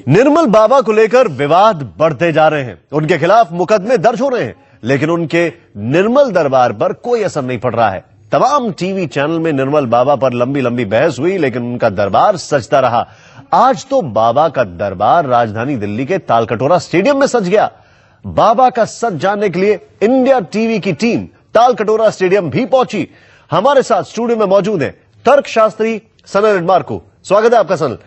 निर्मल बाबा को लेकर विवाद बढ़ते जा रहे हैं, उनके खिलाफ मुकदमे दर्ज हो रहे हैं, लेकिन उनके निर्मल दरबार पर कोई असर नहीं पड़ रहा है। तमाम टीवी चैनल में निर्मल बाबा पर लंबी लंबी बहस हुई, लेकिन उनका दरबार सजता रहा। आज तो बाबा का दरबार राजधानी दिल्ली के तालकटोरा स्टेडियम में सज गया। बाबा का सच जानने के लिए इंडिया टीवी की टीम तालकटोरा स्टेडियम भी पहुंची। हमारे साथ स्टूडियो में मौजूद हैं तर्कशास्त्री सनल एडमार्को। स्वागत है आपका सनल।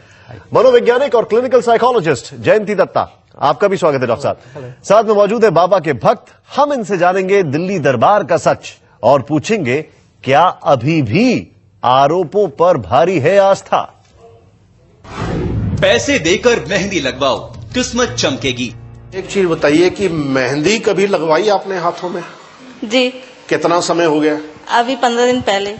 मनोवैज्ञानिक और क्लिनिकल साइकोलॉजिस्ट जयंती दत्ता, आपका भी स्वागत है डॉक्टर साहब। साथ में मौजूद है बाबा के भक्त। हम इनसे जानेंगे दिल्ली दरबार का सच और पूछेंगे क्या अभी भी आरोपों पर भारी है आस्था। पैसे देकर मेहंदी लगवाओ, किस्मत चमकेगी। एक चीज बताइए कि मेहंदी कभी लगवाई आपने हाथों में? जी। कितना समय हो गया? अभी 15 दिन पहले।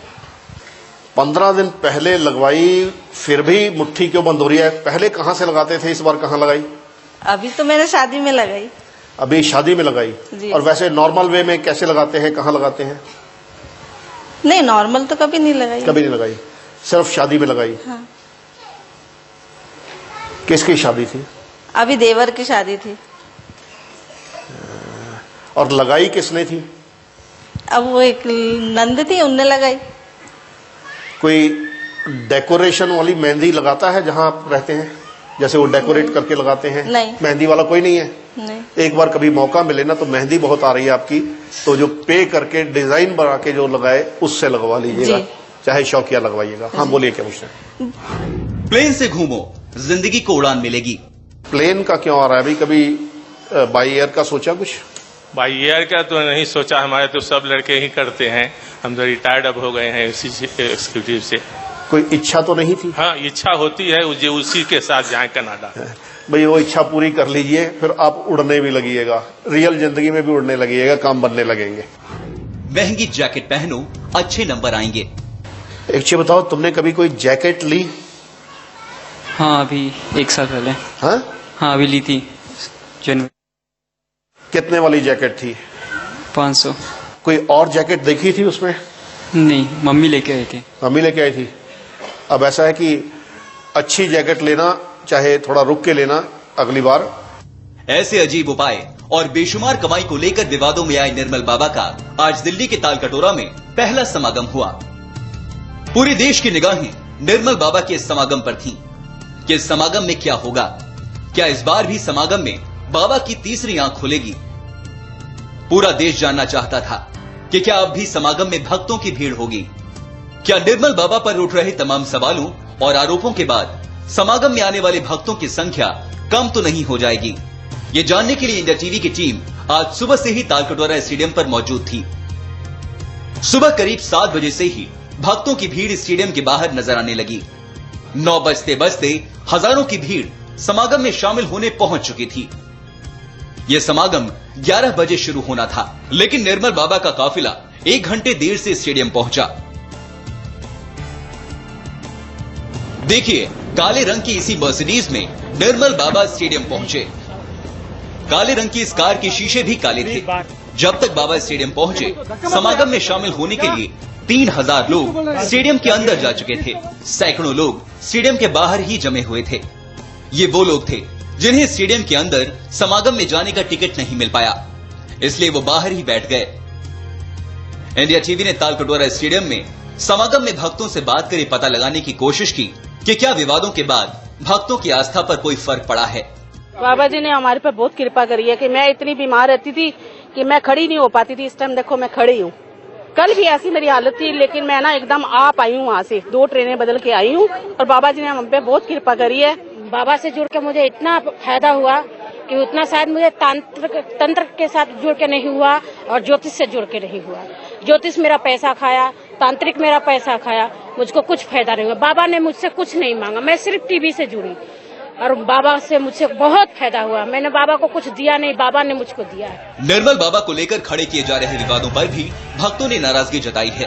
15 दिन पहले लगवाई, फिर भी मुट्ठी क्यों बंद हो रही है? पहले कहाँ से लगाते थे, इस बार कहाँ लगाई? अभी तो मैंने शादी में लगाई। अभी शादी में लगाई जी। और वैसे नॉर्मल वे में कैसे लगाते हैं, कहाँ लगाते हैं? नहीं, नॉर्मल तो कभी नहीं लगाई। कभी नहीं लगाई, सिर्फ शादी में लगाई। हाँ। किसकी शादी थी? अभी देवर की शादी थी। और लगाई किसने थी? अब वो एक नंद थी, उनने लगाई। कोई डेकोरेशन वाली मेहंदी लगाता है जहां आप रहते हैं, जैसे वो डेकोरेट करके लगाते हैं? नहीं। मेहंदी वाला कोई नहीं है? नहीं। एक बार कभी मौका मिले ना, तो मेहंदी बहुत आ रही है आपकी, तो जो पे करके डिजाइन बना के जो लगाए उससे लगवा लीजिएगा, चाहे शौकिया लगवाइएगा। हाँ बोलिए, क्या पूछ रहे हैं? प्लेन से घूमो, जिंदगी को उड़ान मिलेगी। प्लेन का क्यों आ रहा है अभी? कभी बाई एयर का सोचा कुछ? भाई एयर का तो नहीं सोचा, हमारे तो सब लड़के ही करते हैं। हम तो रिटायर्ड अब हो गए हैं उसी एग्जीक्यूटिव से। कोई इच्छा तो नहीं थी? हाँ, इच्छा होती है उसी के साथ जाए कनाडा। भाई वो इच्छा पूरी कर लीजिए, फिर आप उड़ने भी लगिएगा, रियल जिंदगी में भी उड़ने लगिएगा, काम बनने लगेंगे। महंगी जैकेट पहनो, अच्छे नंबर आएंगे। एक चीज बताओ, तुमने कभी कोई जैकेट ली? हाँ, अभी 1 साल पहले। हाँ, अभी ली थी जनवरी। कितने वाली जैकेट थी? 500। कोई और जैकेट देखी थी उसमें? नहीं, मम्मी लेके आई थी। मम्मी लेके आई थी। अब ऐसा है कि अच्छी जैकेट लेना, चाहे थोड़ा रुक के लेना अगली बार। ऐसे अजीब उपाय और बेशुमार कमाई को लेकर विवादों में आए निर्मल बाबा का आज दिल्ली के तालकटोरा में पहला समागम हुआ। पूरे देश की निगाहें निर्मल बाबा के इस समागम पर थीं। कि इस समागम में क्या होगा? क्या इस बार भी समागम में बाबा की तीसरी आंख खुलेगी? पूरा देश जानना चाहता था कि क्या अब भी समागम में भक्तों की भीड़ होगी? क्या निर्मल बाबा पर उठ रहे तमाम सवालों और आरोपों के बाद समागम में आने वाले भक्तों की संख्या कम तो नहीं हो जाएगी? ये जानने के लिए इंडिया टीवी की टीम आज सुबह से ही तालकटोरा स्टेडियम पर मौजूद थी। सुबह करीब 7 बजे से ही भक्तों की भीड़ स्टेडियम के बाहर नजर आने लगी। 9 बजते बजते हजारों की भीड़ समागम में शामिल होने पहुंच चुकी थी। यह समागम 11 बजे शुरू होना था, लेकिन निर्मल बाबा का काफिला 1 घंटे देर से स्टेडियम पहुंचा। देखिए, काले रंग की इसी मर्सिडीज में निर्मल बाबा स्टेडियम पहुंचे। काले रंग की इस कार के शीशे भी काले थे। जब तक बाबा स्टेडियम पहुंचे, समागम में शामिल होने के लिए 3000 लोग स्टेडियम के अंदर जा चुके थे। सैकड़ों लोग स्टेडियम के बाहर ही जमे हुए थे। ये वो लोग थे जिन्हें स्टेडियम के अंदर समागम में जाने का टिकट नहीं मिल पाया, इसलिए वो बाहर ही बैठ गए। इंडिया टीवी ने तालकटोरा स्टेडियम में समागम में भक्तों से बात कर पता लगाने की कोशिश की कि क्या विवादों के बाद भक्तों की आस्था पर कोई फर्क पड़ा है। बाबा जी ने हमारे पर बहुत कृपा करी है कि मैं इतनी बीमार रहती थी कि मैं खड़ी नहीं हो पाती थी। इस टाइम देखो मैं खड़ी हूँ। कल भी ऐसी मेरी हालत थी, लेकिन मैं ना एकदम आप आई हूँ, वहाँ से 2 ट्रेनें बदल के आई हूँ और बाबा जी ने हम पे बहुत कृपा करी है। बाबा से जुड़ के मुझे इतना फायदा हुआ कि उतना शायद मुझे तंत्र के साथ जुड़ के नहीं हुआ और ज्योतिष से जुड़ के नहीं हुआ। ज्योतिष मेरा पैसा खाया, तांत्रिक मेरा पैसा खाया, मुझको कुछ फायदा नहीं हुआ। बाबा ने मुझसे कुछ नहीं मांगा, मैं सिर्फ टीवी से जुड़ी और बाबा से मुझे बहुत फायदा हुआ। मैंने बाबा को कुछ दिया नहीं, बाबा ने मुझको दिया है। निर्मल बाबा को लेकर खड़े किए जा रहे विवादों पर भी भक्तों ने नाराजगी जताई है।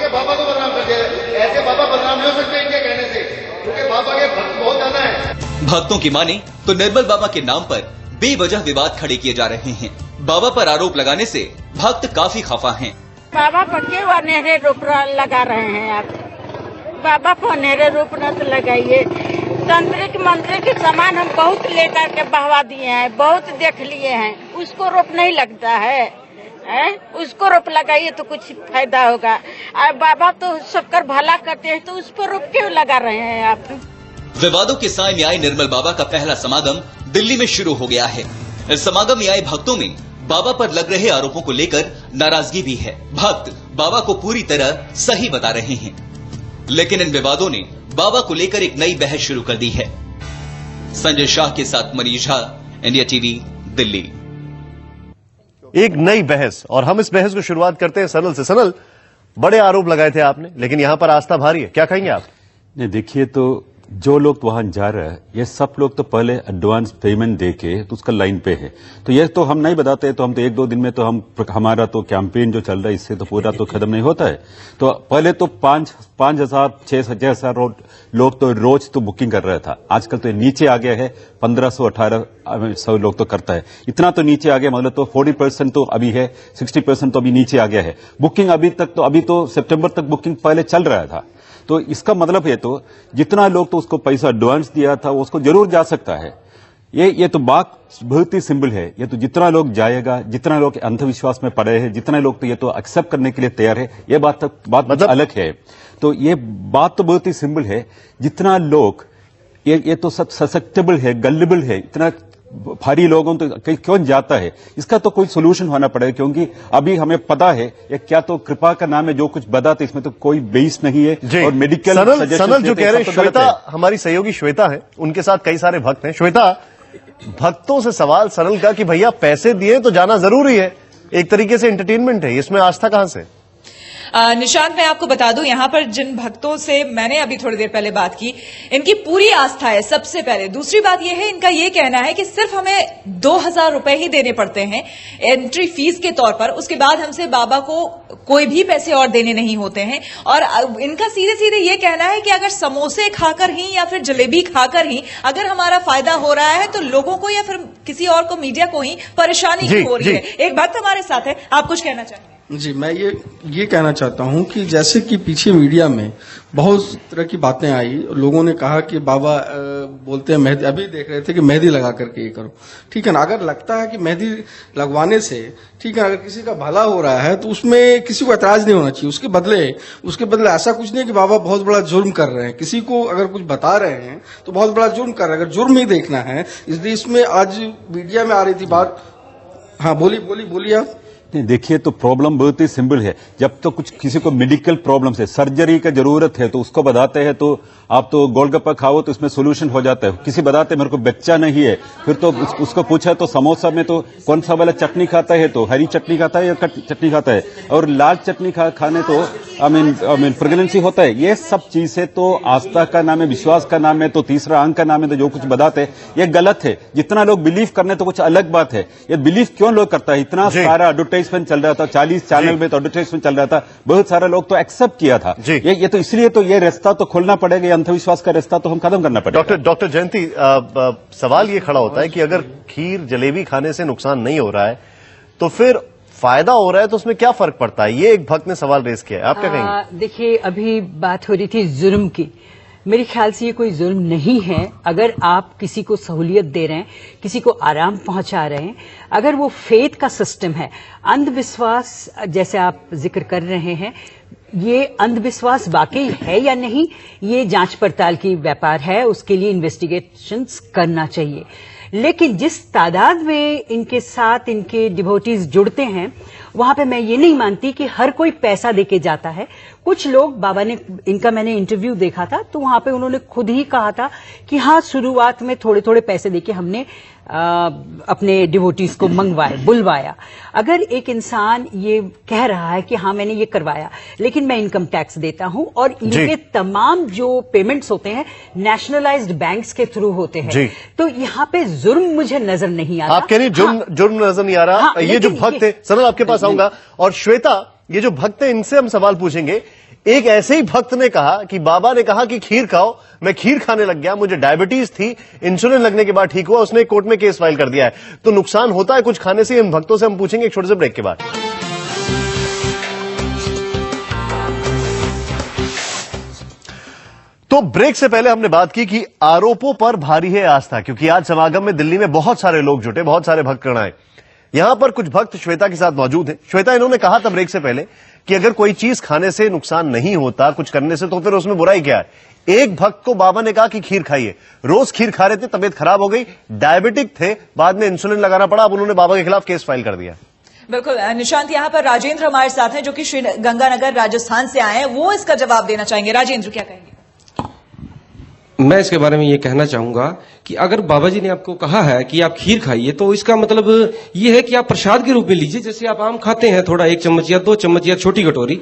बाबा को बदनाम कर दिया, ऐसे बाबा बदनाम नहीं हो सकते इनके कहने से, क्योंकि बाबा के भक्त बहुत ज्यादा है। भक्तों की माने तो निर्मल बाबा के नाम पर बेवजह विवाद खड़े किए जा रहे हैं। बाबा पर आरोप लगाने से भक्त काफी खफा हैं। बाबा पर क्यों अनहरे रूप लगा रहे हैं आप? बाबा को अनहरे रूप न लगाइए। तांत्रिक मंत्रिक सामान हम बहुत लेकर के बहवा दिए हैं, बहुत देख लिए हैं, उसको रोप नहीं लगता है, उसको रोप लगाइए तो कुछ फायदा होगा। बाबा तो सबका भला करते हैं, तो उस पर रोप क्यों लगा रहे हैं आप? विवादों के साय में आए निर्मल बाबा का पहला समागम दिल्ली में शुरू हो गया है। इस समागम में आए भक्तों में बाबा पर लग रहे आरोपों को लेकर नाराजगी भी है। भक्त बाबा को पूरी तरह सही बता रहे हैं, लेकिन इन विवादों ने बाबा को लेकर एक नई बहस शुरू कर दी है। संजय शाह के साथ मनीष झा, इंडिया टीवी, दिल्ली। एक नई बहस, और हम इस बहस को शुरुआत करते हैं सनल से। सनल, बड़े आरोप लगाए थे आपने, लेकिन यहां पर आस्था भारी है, क्या कहेंगे आप? नहीं, देखिए, तो जो लोग वहां जा रहे हैं, ये सब लोग तो पहले एडवांस पेमेंट देके तो उसका लाइन पे है। तो ये तो हम नहीं बताते, तो हम तो 1-2 दिन में तो हमारा तो कैंपेन जो चल रहा है, इससे तो पूरा तो खत्म नहीं होता है। तो पहले तो 5,000 6,000 लोग तो रोज तो बुकिंग कर रहा था। आजकल तो नीचे आ गया है, 1,500 1,800 लोग तो करता है। इतना तो नीचे आ गया, मतलब तो 40% तो अभी है, 60% तो अभी नीचे आ गया है बुकिंग। अभी तो सितंबर तक बुकिंग पहले चल रहा था। तो इसका मतलब है, तो जितना लोग तो उसको पैसा एडवांस दिया था, वो उसको जरूर जा सकता है। ये तो बात बहुत ही सिंपल है। ये तो जितना लोग जाएगा, जितना लोग अंधविश्वास में पड़े हैं, जितना लोग तो ये तो एक्सेप्ट करने के लिए तैयार है, ये बात मतलब अलग है। तो ये बात तो बहुत ही सिंपल है। जितना लोग ये तो सब ससेप्टेबल है, गल्लेबल है, इतना भारी लोगों तो क्यों जाता है, इसका तो कोई सोल्यूशन होना पड़ेगा। क्योंकि अभी हमें पता है ये क्या तो कृपा का नाम है, जो कुछ बताते इसमें तो कोई बेस नहीं है। और मेडिकल सनल जो कह रहे हैं, श्वेता हमारी सहयोगी श्वेता है, उनके साथ कई सारे भक्त हैं। श्वेता, भक्तों से सवाल सनल का कि भैया पैसे दिए तो जाना जरूरी है, एक तरीके से एंटरटेनमेंट है, इसमें आस्था कहां से? निशांत, मैं आपको बता दूं, यहां पर जिन भक्तों से मैंने अभी थोड़ी देर पहले बात की, इनकी पूरी आस्था है, सबसे पहले। दूसरी बात यह है, इनका यह कहना है कि सिर्फ हमें 2,000 रुपए ही देने पड़ते हैं एंट्री फीस के तौर पर, उसके बाद हमसे बाबा को कोई भी पैसे और देने नहीं होते हैं। और इनका सीधे सीधे यह कहना है कि अगर समोसे खाकर ही या फिर जलेबी खाकर ही अगर हमारा फायदा हो रहा है, तो लोगों को या फिर किसी और को, मीडिया को ही परेशानी हो रही है। एक भक्त हमारे साथ है, आप कुछ कहना चाहेंगे? जी, मैं ये कहना चाहता हूं कि जैसे कि पीछे मीडिया में बहुत तरह की बातें आई, लोगों ने कहा कि बाबा बोलते हैं मेहंदी, अभी देख रहे थे कि मेहंदी लगा करके ये करो, ठीक है ना। अगर लगता है कि मेहंदी लगवाने से, ठीक है, अगर किसी का भला हो रहा है तो उसमें किसी को ऐतराज नहीं होना चाहिए। उसके बदले ऐसा कुछ नहीं कि बाबा बहुत बड़ा जुर्म कर रहे हैं, किसी को अगर कुछ बता रहे हैं तो बहुत बड़ा जुर्म कर रहे हैं। अगर जुर्म ही देखना है, इसलिए इसमें आज मीडिया में आ रही थी बात। हाँ, बोलिए आप। देखिए, तो प्रॉब्लम बहुत ही सिंपल है। जब तो कुछ किसी को मेडिकल प्रॉब्लम है, सर्जरी का जरूरत है, तो उसको बताते हैं तो आप तो गोलगप्पा खाओ तो इसमें सोल्यूशन हो जाता है। किसी बताते मेरे को बच्चा नहीं है, फिर तो उसको पूछा तो समोसा में तो कौन सा वाला चटनी खाता है, तो हरी चटनी खाता है या चटनी खाता है, और लाल चटनी खाने तो आई मीन प्रेगनेंसी होता है। ये सब चीजें तो आस्था का नाम है, विश्वास का नाम है, तो तीसरा अंग का नाम है, तो जो कुछ बताते हैं ये गलत है। जितना लोग बिलीव करने तो कुछ अलग बात है। ये बिलीव क्यों लोग करता है? इतना सारा एडवर्टाइजमेंट चल रहा था, 40 चैनल में तो एडवर्टाइजमेंट चल रहा था, बहुत सारे लोग तो एक्सेप्ट किया था। ये तो इसलिए तो ये रास्ता तो खोलना पड़ेगा, अंधविश्वास का रास्ता तो हम खत्म करना पड़ेगा। डॉक्टर जयंती, सवाल ये खड़ा होता है कि अगर खीर जलेबी खाने से नुकसान नहीं हो रहा है तो फिर फायदा हो रहा है, तो उसमें क्या फर्क पड़ता है? ये एक भक्त ने सवाल रेज किया है, आप क्या कहेंगे? देखिए, अभी बात हो रही थी जुर्म की। मेरे ख्याल से ये कोई जुर्म नहीं है। अगर आप किसी को सहूलियत दे रहे हैं, किसी को आराम पहुंचा रहे हैं, अगर वो फेथ का सिस्टम है, अंधविश्वास जैसे आप जिक्र कर रहे हैं, ये अंधविश्वास वाकई है या नहीं, ये जांच पड़ताल की व्यापार है, उसके लिए इन्वेस्टिगेशंस करना चाहिए। लेकिन जिस तादाद में इनके साथ इनके डिवोटीज जुड़ते हैं, वहां पे मैं ये नहीं मानती कि हर कोई पैसा देके जाता है। कुछ लोग, बाबा ने, इनका मैंने इंटरव्यू देखा था, तो वहां पे उन्होंने खुद ही कहा था कि हाँ, शुरुआत में थोड़े थोड़े पैसे देके हमने अपने डिवोटीज को बुलवाया। अगर एक इंसान ये कह रहा है कि हाँ मैंने ये करवाया, लेकिन मैं इनकम टैक्स देता हूं और इनके तमाम जो पेमेंट्स होते हैं नेशनलाइज्ड बैंक्स के थ्रू होते हैं, तो यहाँ पे जुर्म मुझे नजर नहीं आ रहा। आप कह रही जुर्म नजर नहीं आ रहा। ये जो भक्त है, सनल आपके पास आऊंगा, और श्वेता, ये जो भक्त है इनसे हम सवाल पूछेंगे। एक ऐसे ही भक्त ने कहा कि बाबा ने कहा कि खीर खाओ, मैं खीर खाने लग गया, मुझे डायबिटीज थी, इंसुलिन लगने के बाद ठीक हुआ, उसने कोर्ट में केस फाइल कर दिया है। तो नुकसान होता है कुछ खाने से? इन भक्तों से हम पूछेंगे एक छोटे से ब्रेक के बाद। तो ब्रेक से पहले हमने बात की कि आरोपों पर भारी है आस्था, क्योंकि आज समागम में दिल्ली में बहुत सारे लोग जुटे, बहुत सारे भक्तगण आए। यहां पर कुछ भक्त श्वेता के साथ मौजूद हैं। श्वेता, इन्होंने कहा था ब्रेक से पहले कि अगर कोई चीज खाने से नुकसान नहीं होता, कुछ करने से, तो फिर उसमें बुराई क्या है। एक भक्त को बाबा ने कहा कि खीर खाइए, रोज खीर खा रहे थे, तबीयत खराब हो गई, डायबिटिक थे, बाद में इंसुलिन लगाना पड़ा, अब उन्होंने बाबा के खिलाफ केस फाइल कर दिया। बिल्कुल निशांत, यहाँ पर राजेंद्र हमारे साथ हैं जो कि श्री गंगानगर राजस्थान से आए हैं, वो इसका जवाब देना चाहेंगे। राजेंद्र, क्या कहेंगे? मैं इसके बारे में ये कहना चाहूंगा कि अगर बाबा जी ने आपको कहा है कि आप खीर खाइए, तो इसका मतलब ये है कि आप प्रसाद के रूप में लीजिए, जैसे आप आम खाते हैं, थोड़ा 1 चम्मच या 2 चम्मच या छोटी कटोरी।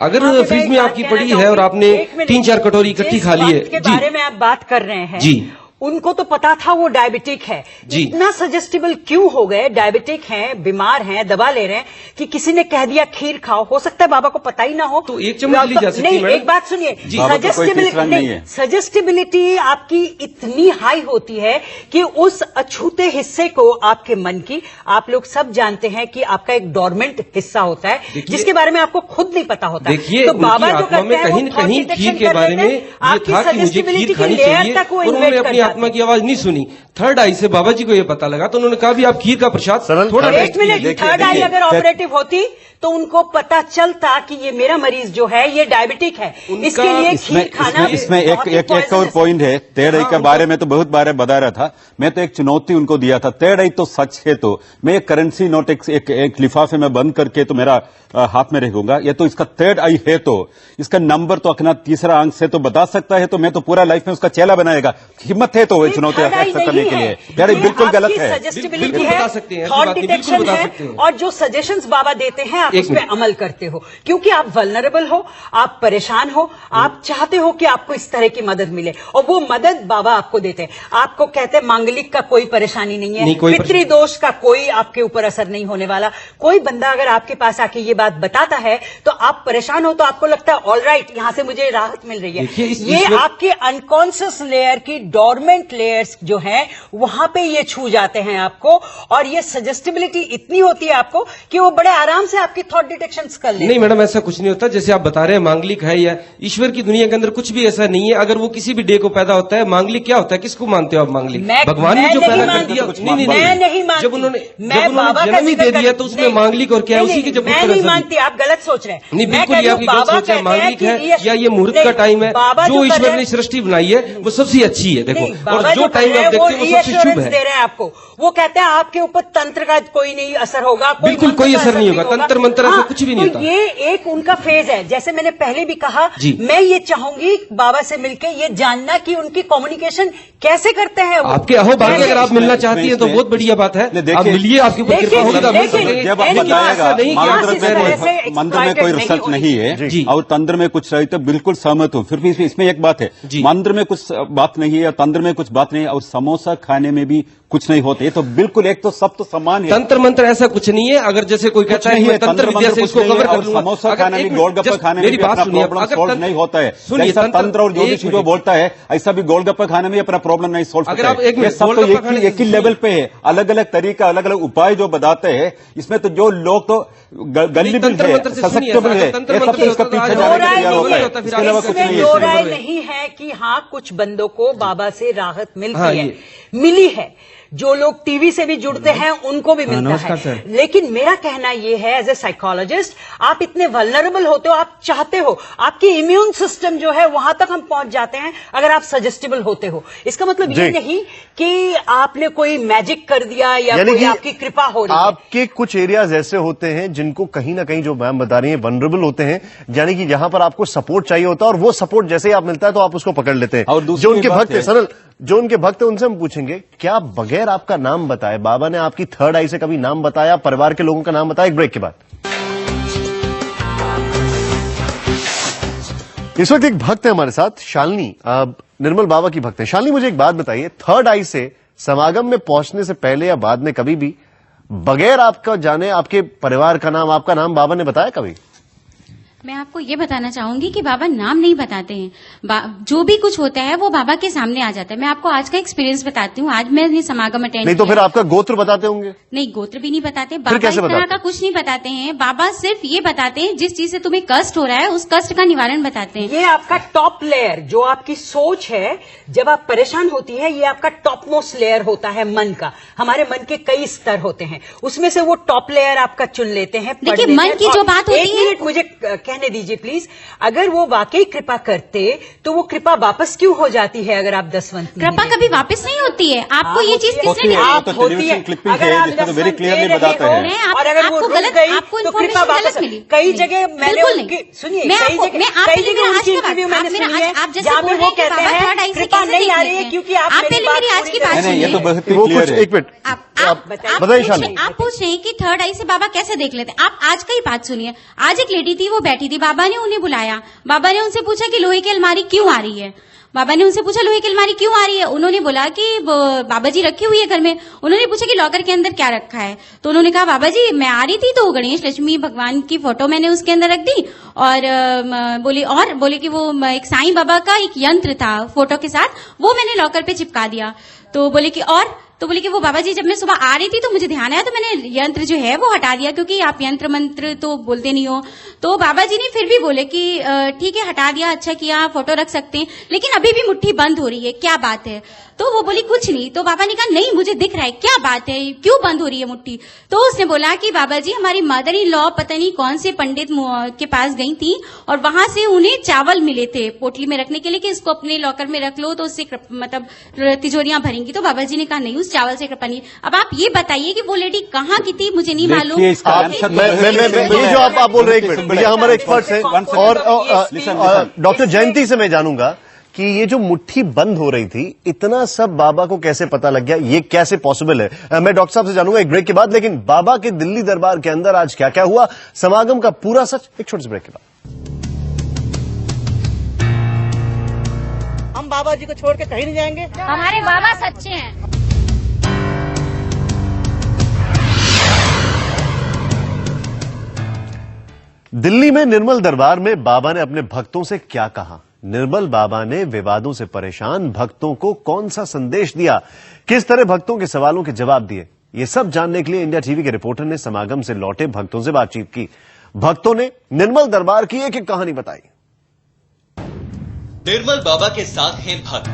अगर फ्रिज में आपकी पड़ी है और आपने 3-4 कटोरी इकट्ठी खा ली है, के बारे में आप बात कर रहे हैं जी, उनको तो पता था वो डायबिटिक है, इतना सजेस्टेबल क्यों हो गए? डायबिटिक हैं, बीमार हैं, दवा ले रहे हैं, कि किसी ने कह दिया खीर खाओ, हो सकता है बाबा को पता ही ना हो, तो 1 चम्मच ली जा सकती है। नहीं, एक बात सुनिए, सजेस्टेबिलिटी आपकी इतनी हाई होती है कि उस अछूते हिस्से को आपके मन की, आप लोग सब जानते हैं कि आपका एक डोरमेंट हिस्सा होता है जिसके बारे में आपको खुद नहीं पता होता है। देखिए, तो बाबा जो करते हैं कहीं न कहीं खीर के बारे में ये था कि मुझे खीर खानी चाहिए, और उन्होंने अपनी आत्मा की आवाज नहीं सुनी। थर्ड आई से बाबा जी को ये पता लगा, तो उन्होंने कहा भी आप खीर का प्रसाद थोड़ा। एक मिनट, थर्ड आई अगर ऑपरेटिव होती तो उनको पता चलता कि ये मेरा मरीज जो है ये डायबिटिक है, इसके लिए खीर खाना। इसमें एक और पॉइंट है। थर्ड आई के बारे में तो बहुत बार बता रहा था, मैं तो एक चुनौती उनको दिया था। थर्ड आई तो सच है, तो मैं एक करेंसी नोट एक लिफाफे में बंद करके तो मेरा हाथ में रखूंगा, ये तो इसका थर्ड आई है, तो इसका नंबर तो अपना तीसरा अंक से तो बता सकता है, तो मैं तो पूरा लाइफ में उसका चेला बनाएगा। हिम्मत है तो चुनौती एक्सेप्ट करने के लिए। यार बिल्कुल गलत है, सजेस्टिबिलिटी है, थॉट डिटेक्शन है, और जो सजेशंस बाबा देते हैं आप उस पर अमल करते हो, क्योंकि आप वल्नरेबल हो, आप परेशान हो, आप चाहते हो कि आपको इस तरह की मदद मिले, और वो मदद बाबा आपको देते हैं। आपको कहते हैं मांगलिक का कोई परेशानी नहीं है, पितृ दोष का कोई आपके ऊपर असर नहीं होने वाला। कोई बंदा अगर आपके पास आके ये बात बताता है तो आप परेशान हो, तो आपको लगता है ऑल राइट, यहां से मुझे राहत मिल रही है। ये आपके अनकॉन्शियस लेयर की डोरमेंट लेयर्स जो हैं वहां पे ये छू जाते हैं आपको, और ये सजेस्टिबिलिटी इतनी होती है आपको कि वो बड़े आराम से आपकी थॉट डिटेक्शन कर ले। नहीं मैडम, ऐसा कुछ नहीं होता। जैसे आप बता रहे हैं मांगलिक है, या ईश्वर की दुनिया के अंदर कुछ भी ऐसा नहीं है। अगर वो किसी भी डे को पैदा होता है, मांगलिक क्या होता है, किसको मानते हो आप? मांगलिक भगवान ने जो पैदा कर दिया। नहीं, जब उन्होंने जन्म ही दे दिया तो उसमें मांगलिक और क्या है, उसी के जब मैं नहीं मानती, आप गलत सोच रहे हैं। नहीं, बिल्कुल ये आपकी गलत सोच है। मांगलिक है या ये मुहूर्त का टाइम है, जो ईश्वर ने सृष्टि बनाई है वो सबसे अच्छी है। देखो, और जो टाइम आप देखते हैं वो सबसे शुभ है। दे रहे हैं आपको, वो कहते हैं आपके ऊपर तंत्र का कोई नहीं असर होगा, बिल्कुल कोई असर नहीं होगा, तंत्र मंत्र ऐसा कुछ भी नहीं होता। ये एक उनका फेज है। जैसे मैंने पहले भी कहा, मैं ये चाहूंगी बाबा से मिलके ये जानना कि उनकी कम्युनिकेशन कैसे करते हैं वो। आपके अहो बाकी अगर आप मिलना चाहती हैं तो बहुत बढ़िया बात है, आप मिलिए, आपके ऊपर कृपा होगी। जब आप बताएगा मंत्र में कोई रिसर्च नहीं है और तंत्र में कुछ रही तो बिल्कुल सहमत हूं। फिर भी इसमें एक बात है, मंत्र में कुछ बात नहीं है या तंत्र में कुछ बात नहीं है, और समोसा खाने में भी कुछ नहीं होते, तो बिल्कुल एक तो सब तो समान है। तंत्र मंत्र ऐसा कुछ नहीं है। अगर जैसे कोई कहता है मैं तंत्र विद्या से इसको कवर कर लूंगा, समोसा खाने में, गोलगप्पा खाने में अपना प्रॉब्लम सॉल्व नहीं होता है। जैसा तंत्र और ज्योतिष जो बोलता है, ऐसा भी गोलगप्पा खाने में अपना प्रॉब्लम नहीं सॉल्व होता है। ये सब तो एक ही लेवल पे है, अलग अलग तरीका, अलग अलग उपाय जो बताते हैं। इसमें तो जो लोग तो गलिबल है, सशक्तबल है, इसका पीछे जाने के तैयार होता है। इसके अलावा कुछ नहीं है। दो राय नहीं है कि हाँ कुछ बंदों को बाबा से राहत मिलती है, मिली है। जो लोग टीवी से भी जुड़ते हैं उनको भी मिलता है। लेकिन मेरा कहना यह है, एज ए साइकोलॉजिस्ट, आप इतने वल्नरेबल होते हो, आप चाहते हो, आपकी इम्यून सिस्टम जो है वहां तक हम पहुंच जाते हैं अगर आप सजेस्टेबल होते हो। इसका मतलब ये नहीं कि आपने कोई मैजिक कर दिया या कोई आपकी कृपा हो रही है। आपके कुछ एरियाज ऐसे होते हैं जिनको कहीं ना कहीं, जो मैम बता रही है, वनरेबल होते हैं, यानी कि जहां पर आपको सपोर्ट चाहिए होता है, और वो सपोर्ट जैसे ही आप मिलता है तो आप उसको पकड़ लेते हैं। और जो उनके भक्त है, सरल जो उनके भक्त है, उनसे हम पूछेंगे, क्या बगैर आपका नाम बताए बाबा ने आपकी थर्ड आई से कभी नाम बताया, परिवार के लोगों का नाम बताया? एक ब्रेक के बाद। इस वक्त एक भक्त है हमारे साथ, शालिनी, निर्मल बाबा की भक्त है। शालिनी, मुझे एक बात बताइए, थर्ड आई से समागम में पहुंचने से पहले या बाद में कभी भी बगैर आपका जाने आपके परिवार का नाम, आपका नाम बाबा ने बताया कभी? मैं आपको ये बताना चाहूंगी कि बाबा नाम नहीं बताते हैं, जो भी कुछ होता है वो बाबा के सामने आ जाता है। मैं आपको आज का एक्सपीरियंस बताती हूँ। आज मैं ये समागम अटेंड नहीं तो फिर आपका गोत्र बताते होंगे? नहीं, गोत्र भी नहीं बताते बाबा, इस तरह का कुछ नहीं बताते हैं। बाबा सिर्फ ये बताते हैं जिस चीज से तुम्हें कष्ट हो रहा है उस कष्ट का निवारण बताते हैं। ये आपका टॉप लेयर, जो आपकी सोच है, जब आप परेशान होती है, ये आपका टॉप मोस्ट लेयर होता है मन का। हमारे मन के कई स्तर होते हैं, उसमें से वो टॉप लेयर आपका चुन लेते हैं। देखिए, मन की जो बात होती है, 1 मिनट मुझे कहने दीजिए प्लीज। अगर वो वाकई कृपा करते तो वो कृपा वापस क्यों हो जाती है? अगर आप दसवंत कृपा कभी वापस नहीं होती है। आपको ये चीज किसने होती है? अगर आप दसवंत दे रहे हो और अगर वो रुक गई तो कृपा वापस। कई जगह मैंने उनकी सुनिए, कई जगह उनकी इंटरव्यू मैंने सुनी है जहाँ पे वो कहते हैं कृपा नहीं आ रही है क्योंकि आप मेरी आज की बात सुनिए। वो कुछ एक मिनट आप पूछ रहे हैं कि थर्ड आई से बाबा कैसे देख लेते हैं। आप आज का ही बात सुनिए। आज एक लेडी थी, वो बैठी थी, बाबा ने उन्हें बुलाया। बाबा ने उनसे पूछा कि लोहे की अलमारी क्यों आ रही है। बाबा ने उनसे पूछा लोहे की अलमारी क्यों आ रही है। उन्होंने बोला कि बाबा जी रखी हुई है घर में। उन्होंने पूछा कि लॉकर के अंदर क्या रखा है। तो उन्होंने कहा बाबा जी मैं आ रही थी तो गणेश लक्ष्मी भगवान की फोटो मैंने उसके अंदर रख दी और बोले कि वो एक साईं बाबा का एक यंत्र था फोटो के साथ, वो मैंने लॉकर पे चिपका दिया। तो बोले कि वो बाबा जी जब मैं सुबह आ रही थी तो मुझे ध्यान आया तो मैंने यंत्र जो है वो हटा दिया, क्योंकि आप यंत्र मंत्र तो बोलते नहीं हो। तो बाबा जी ने फिर भी बोले कि ठीक है हटा दिया, अच्छा किया, फोटो रख सकते हैं, लेकिन अभी भी मुट्ठी बंद हो रही है, क्या बात है? तो वो बोली कुछ नहीं। तो बाबा ने कहा नहीं मुझे दिख रहा है, क्या बात है, क्यों बंद हो रही है मुट्ठी? तो उसने बोला कि बाबा जी हमारी मदर इन लॉ पता नहीं कौन से पंडित के पास गई थी और वहां से उन्हें चावल मिले थे पोटली में रखने के लिए कि इसको अपने लॉकर में रख लो तो उससे मतलब तिजोरियां भरेंगी। तो बाबा जी ने कहा नहीं, उस चावल से कृपा नहीं। अब आप ये बताइए कि वो लेडी कहाँ की थी, मुझे नहीं मालूम। ये जो आप बोल रहे हैं, भैया हमारे एक्सपर्ट्स हैं और डॉक्टर जयंती से मैं जानूंगा कि ये जो मुट्ठी बंद हो रही थी, इतना सब बाबा को कैसे पता लग गया, ये कैसे पॉसिबल है? मैं डॉक्टर साहब से जानूंगा एक ब्रेक के बाद। लेकिन बाबा के दिल्ली दरबार के अंदर आज क्या क्या हुआ, समागम का पूरा सच एक छोटे से ब्रेक के बाद। हम बाबा जी को छोड़ के कहीं नहीं जाएंगे। हमारे बाबा सच्चे हैं। दिल्ली में निर्मल दरबार में बाबा ने अपने भक्तों से क्या कहा? निर्मल बाबा ने विवादों से परेशान भक्तों को कौन सा संदेश दिया? किस तरह भक्तों के सवालों के जवाब दिए? ये सब जानने के लिए इंडिया टीवी के रिपोर्टर ने समागम से लौटे भक्तों से बातचीत की। भक्तों ने निर्मल दरबार की एक एक कहानी बताई। निर्मल बाबा के साथ हैं भक्त।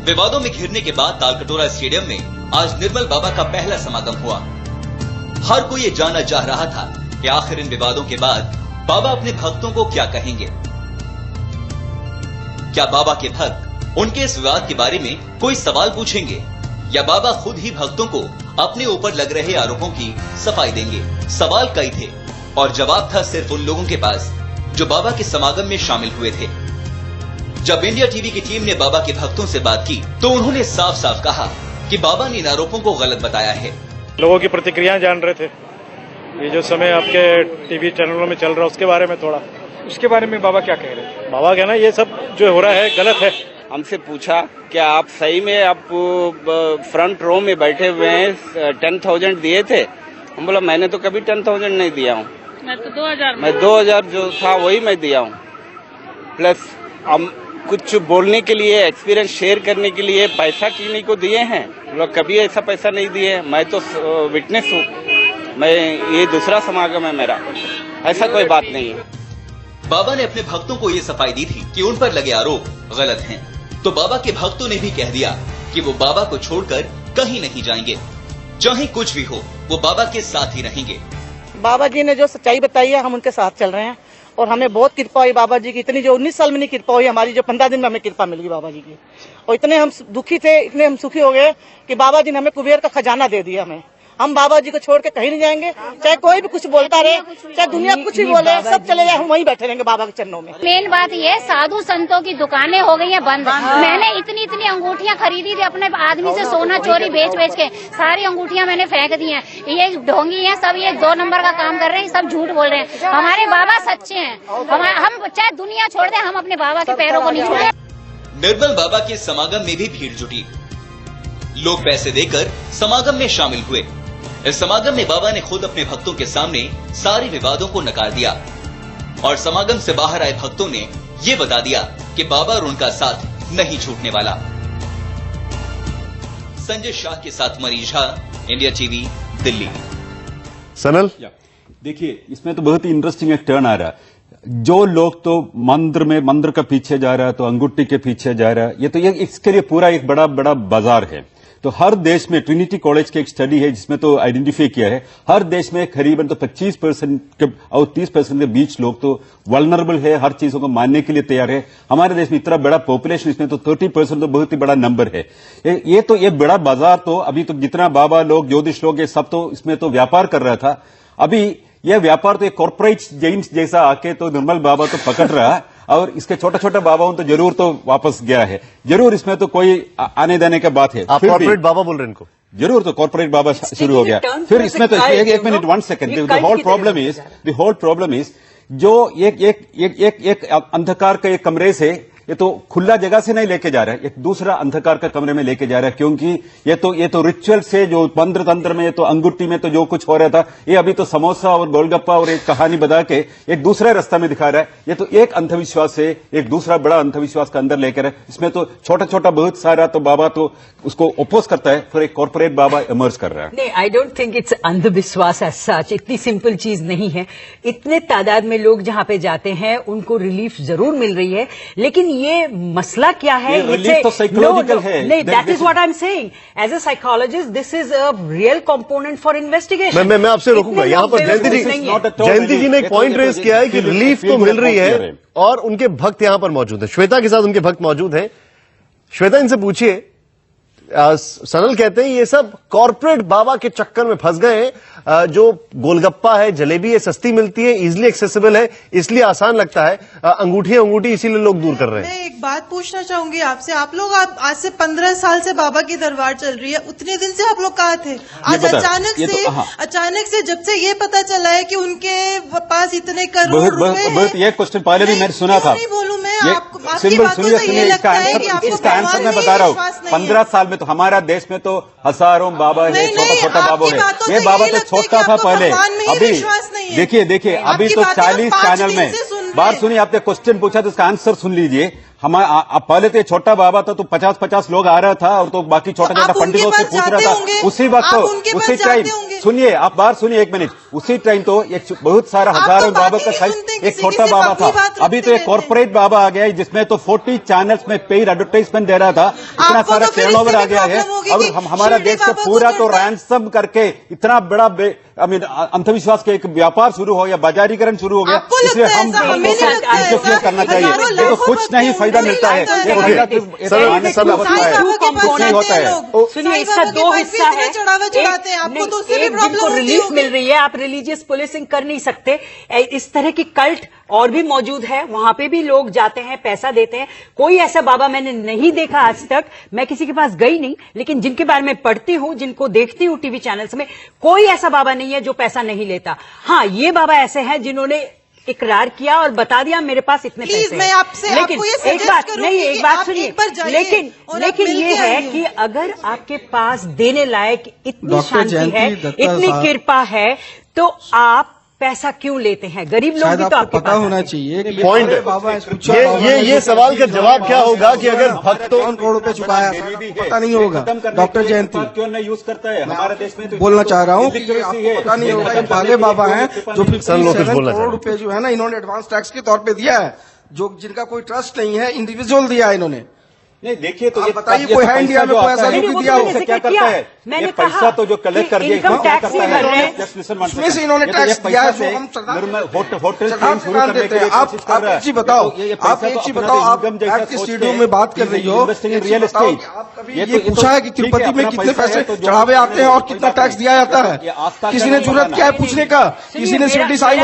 विवादों में घिरने के बाद तालकटोरा स्टेडियम में आज निर्मल बाबा का पहला समागम हुआ। हर कोई ये जानना चाह रहा था कि आखिर इन विवादों के बाद बाबा अपने भक्तों को क्या कहेंगे। क्या बाबा के भक्त उनके इस विवाद के बारे में कोई सवाल पूछेंगे या बाबा खुद ही भक्तों को अपने ऊपर लग रहे आरोपों की सफाई देंगे? सवाल कई थे और जवाब था सिर्फ उन लोगों के पास जो बाबा के समागम में शामिल हुए थे। जब इंडिया टीवी की टीम ने बाबा के भक्तों से बात की तो उन्होंने साफ साफ कहा कि बाबा ने इन आरोपों को गलत बताया है। लोगों की प्रतिक्रियाएं जान रहे थे, ये जो समय आपके टीवी चैनलों में चल रहा है उसके बारे में थोड़ा, उसके बारे में बाबा क्या कह रहे हैं? बाबा कहना ये सब जो हो रहा है गलत है। हमसे पूछा क्या आप सही में आप फ्रंट रो में बैठे हुए हैं 10,000 दिए थे? हम बोला मैंने तो कभी 10,000 नहीं दिया हूँ, मैं 2,000 जो था वही मैं दिया हूँ। प्लस हम कुछ बोलने के लिए, एक्सपीरियंस शेयर करने के लिए पैसा किन्हीं को दिए हैं? लोग कभी ऐसा पैसा नहीं दिए। मैं तो विटनेस हूँ, मैं ये दूसरा समागम है मेरा, ऐसा कोई बात नहीं है। बाबा ने अपने भक्तों को ये सफाई दी थी कि उन पर लगे आरोप गलत हैं, तो बाबा के भक्तों ने भी कह दिया कि वो बाबा को छोड़कर कहीं नहीं जाएंगे, चाहे कुछ भी हो वो बाबा के साथ ही रहेंगे। बाबा जी ने जो सच्चाई बताई है हम उनके साथ चल रहे हैं और हमें बहुत कृपा हुई बाबा जी की। इतनी जो 19 साल में नहीं कृपा हुई हमारी, जो 15 दिन में हमें कृपा मिल गई बाबा जी की। और इतने हम दुखी थे, इतने हम सुखी हो गए कि बाबा जी ने हमें कुबेर का खजाना दे दिया हमें। हम बाबा जी को छोड़ के कहीं नहीं जाएंगे, चाहे कोई भी कुछ बोलता रहे, चाहे दुनिया कुछ भी बोले, सब चले जाए, हम वहीं बैठे रहेंगे बाबा के चरणों में। मेन बात ये है साधु संतों की दुकानें हो गई हैं बंद। मैंने इतनी अंगूठियां खरीदी थी अपने आदमी से सोना चोरी बेच के, सारी अंगूठियां मैंने फेंक दी हैं। ये ढोंगी हैं सब, ये 2 नंबर का काम कर रहे हैं, सब झूठ बोल रहे हैं। हमारे बाबा सच्चे हैं, हम चाहे दुनिया छोड़ दें, हम अपने बाबा के पैरों को नहीं छोड़े। निर्मल बाबा के समागम में भी भीड़ जुटी। लोग पैसे देकर समागम में शामिल हुए। इस समागम में बाबा ने खुद अपने भक्तों के सामने सारे विवादों को नकार दिया और समागम से बाहर आए भक्तों ने ये बता दिया कि बाबा और उनका साथ नहीं छूटने वाला। संजय शाह के साथ मनीष झा, इंडिया टीवी, दिल्ली। सनल, देखिए इसमें तो बहुत ही इंटरेस्टिंग एक टर्न आ रहा है। जो लोग तो मंदिर का पीछे जा रहा है, तो अंगूठी के पीछे जा रहा है, ये तो इसके लिए पूरा एक बड़ा बड़ा बाजार है। तो हर देश में ट्रिनिटी कॉलेज की एक स्टडी है जिसमें तो आइडेंटिफाई किया है, हर देश में करीबन तो 25% के और 30% के बीच लोग तो वल्नरेबल है, हर चीजों को मानने के लिए तैयार है। हमारे देश में इतना बड़ा पॉपुलेशन, इसमें तो 30% तो बहुत ही बड़ा नंबर है। ये बड़ा बाजार तो अभी तो जितना बाबा लोग, ज्योतिष लोग, ये सब तो इसमें तो व्यापार कर रहा था। अभी यह व्यापार तो एक कॉर्पोरेट जेंट्स जैसा आके तो निर्मल बाबा तो पकड़ रहा है और इसके छोटे छोटे बाबाओं तो जरूर तो वापस गया है। जरूर इसमें तो कोई आने जाने की बात है। आप कॉर्पोरेट बाबा बोल रहे हैं इनको? जरूर तो कॉर्पोरेट बाबा शुरू हो गया। फिर इसमें तो एक minute, 1 second. The whole problem is जो एक अंधकार के एक कमरे से, ये तो खुला जगह से नहीं लेके जा रहा है, एक दूसरा अंधकार का कमरे में लेके जा रहा है। क्योंकि ये तो रिचुअल से जो मंत्र तंत्र में, ये तो अंगूठी में तो जो कुछ हो रहा था, ये अभी तो समोसा और गोलगप्पा और एक कहानी बता के एक दूसरे रास्ता में दिखा रहा है। ये तो एक अंधविश्वास से एक दूसरा बड़ा अंधविश्वास का अंदर लेकर है। इसमें तो छोटा छोटा बहुत सारा तो बाबा तो उसको ओपोज करता है, फिर एक कॉर्पोरेट बाबा इमर्ज कर रहा है। नहीं, आई डोंट थिंक इट्स अंधविश्वास एज सच। इतनी सिंपल चीज नहीं है। इतने तादाद में लोग जहां पे जाते हैं उनको रिलीफ जरूर मिल रही है, लेकिन ये मसला क्या है? रिलीफ तो साइकोलॉजिकल है। नहीं, that is what I am saying. As a psychologist this is a real component for investigation. मैं आपसे रोकूंगा यहाँ पर। जयंती जी ने एक पॉइंट रेज किया है कि रिलीफ तो मिल रही है और उनके भक्त यहां पर मौजूद है। श्वेता के साथ उनके भक्त मौजूद हैं। श्वेता, इनसे पूछिए। सनल कहते हैं ये सब कॉर्पोरेट बाबा के चक्कर में फंस गए हैं। जो गोलगप्पा है, जलेबी है, सस्ती मिलती है, इजिली एक्सेसिबल है, इसलिए आसान लगता है। अंगूठी इसीलिए लोग दूर कर रहे हैं। मैं एक बात पूछना चाहूंगी आपसे। आप लोग आज से 15 साल से बाबा की दरबार चल रही है, उतने दिन से आप लोग कहाँ थे? आज अचानक से जब से ये पता चला है कि उनके पास इतने करोड़ रुपए, ये क्वेश्चन पहले भी मैंने सुना था। नहीं बोलूं मैं, आपकी बातों से ये लगता है कि आपको इसका आंसर मैं बता रहा हूँ। 15 साल में तो हमारा देश में तो हजारों बाबा है, छोटा बाबा है। ये बाबा तो छोटा था पहले। अभी देखिए अभी तो 40 चैनल में बार सुनिए। आपने क्वेश्चन पूछा तो उसका आंसर सुन लीजिए। पहले तो छोटा बाबा था तो 50-50 लोग आ रहा था और तो बाकी छोटा पंडितों से पूछ रहा था। उसी वक्त तो उसी टाइम सुनिए, आप बात सुनिए 1 मिनट। उसी टाइम तो एक बहुत सारा हजारों बाबा का साइज एक छोटा बाबा था। अभी तो एक कॉर्पोरेट बाबा आ गया है जिसमें तो 40 चैनल्स में पेड एडवर्टाइजमेंट दे रहा था। इतना सारा टर्नओवर आ गया है और हमारा देश का पूरा तो रैंसम करके इतना बड़ा अंधविश्वास के एक व्यापार शुरू हो गया, बाजारीकरण शुरू हो गया। इसलिए हम इंटरफियर करना चाहिए। ये तो कुछ नहीं फायदा मिलता है, ये फायदा नहीं होता है। सुनिए, इसका 2 हिस्सा है। एक जिनको रिलीफ मिल रही है, आप रिलीजियस पुलिसिंग कर नहीं सकते। इस तरह की कल्ट और भी मौजूद है, वहां पे भी लोग जाते हैं, पैसा देते हैं। कोई ऐसा बाबा मैंने नहीं देखा आज तक। मैं किसी के पास गई नहीं, लेकिन जिनके बारे में पढ़ती हूं, जिनको देखती हूं टीवी चैनल्स में, कोई ऐसा बाबा नहीं है जो पैसा नहीं लेता। हाँ, ये बाबा ऐसे हैं जिन्होंने इकरार किया और बता दिया मेरे पास इतने पैसे। मैं आपसे लेकिन एक बात सुनिए, लेकिन ये है कि अगर आपके पास देने लायक इतनी शांति है, इतनी कृपा है, तो आप पैसा क्यों लेते हैं? गरीब लोग भी तो आपको पता होना चाहिए कि पॉइंट ये सवाल का जवाब क्या होगा कि अगर भक्तों करोड़ रुपए चुकाया, पता नहीं होगा। डॉक्टर जयंती क्यों नहीं यूज करता है हमारे देश में? बोलना चाह रहा हूँ कि आपको पता नहीं होगा। भाले बाबा हैं जो 57 करोड़ रुपए जो है ना, इन्होंने एडवांस टैक्स के तौर पे दिया है, जो जिनका कोई ट्रस्ट नहीं है, इंडिविजुअल दिया है इन्होंने। नहीं, देखिए तो ये बताइए कोई है इंडिया में कोई ऐसा जो दिया हो? क्या करता है? मैंने ये पैसा तो जो कलेक्ट कर दिया इसमें से इन्होंने टैक्स दिया है। होटल शुरू करने के लिए आप एक चीज बताओ, आप एक्ट के स्टूडियो में बात कर रही हो, रियल एस्टेट, ये पूछा है कि तिरुपति में कितने पैसे चढ़ावे आते हैं और कितना टैक्स दिया जाता है? किसी ने जरूरत क्या है पूछने का? किसी ने शिरडी साईं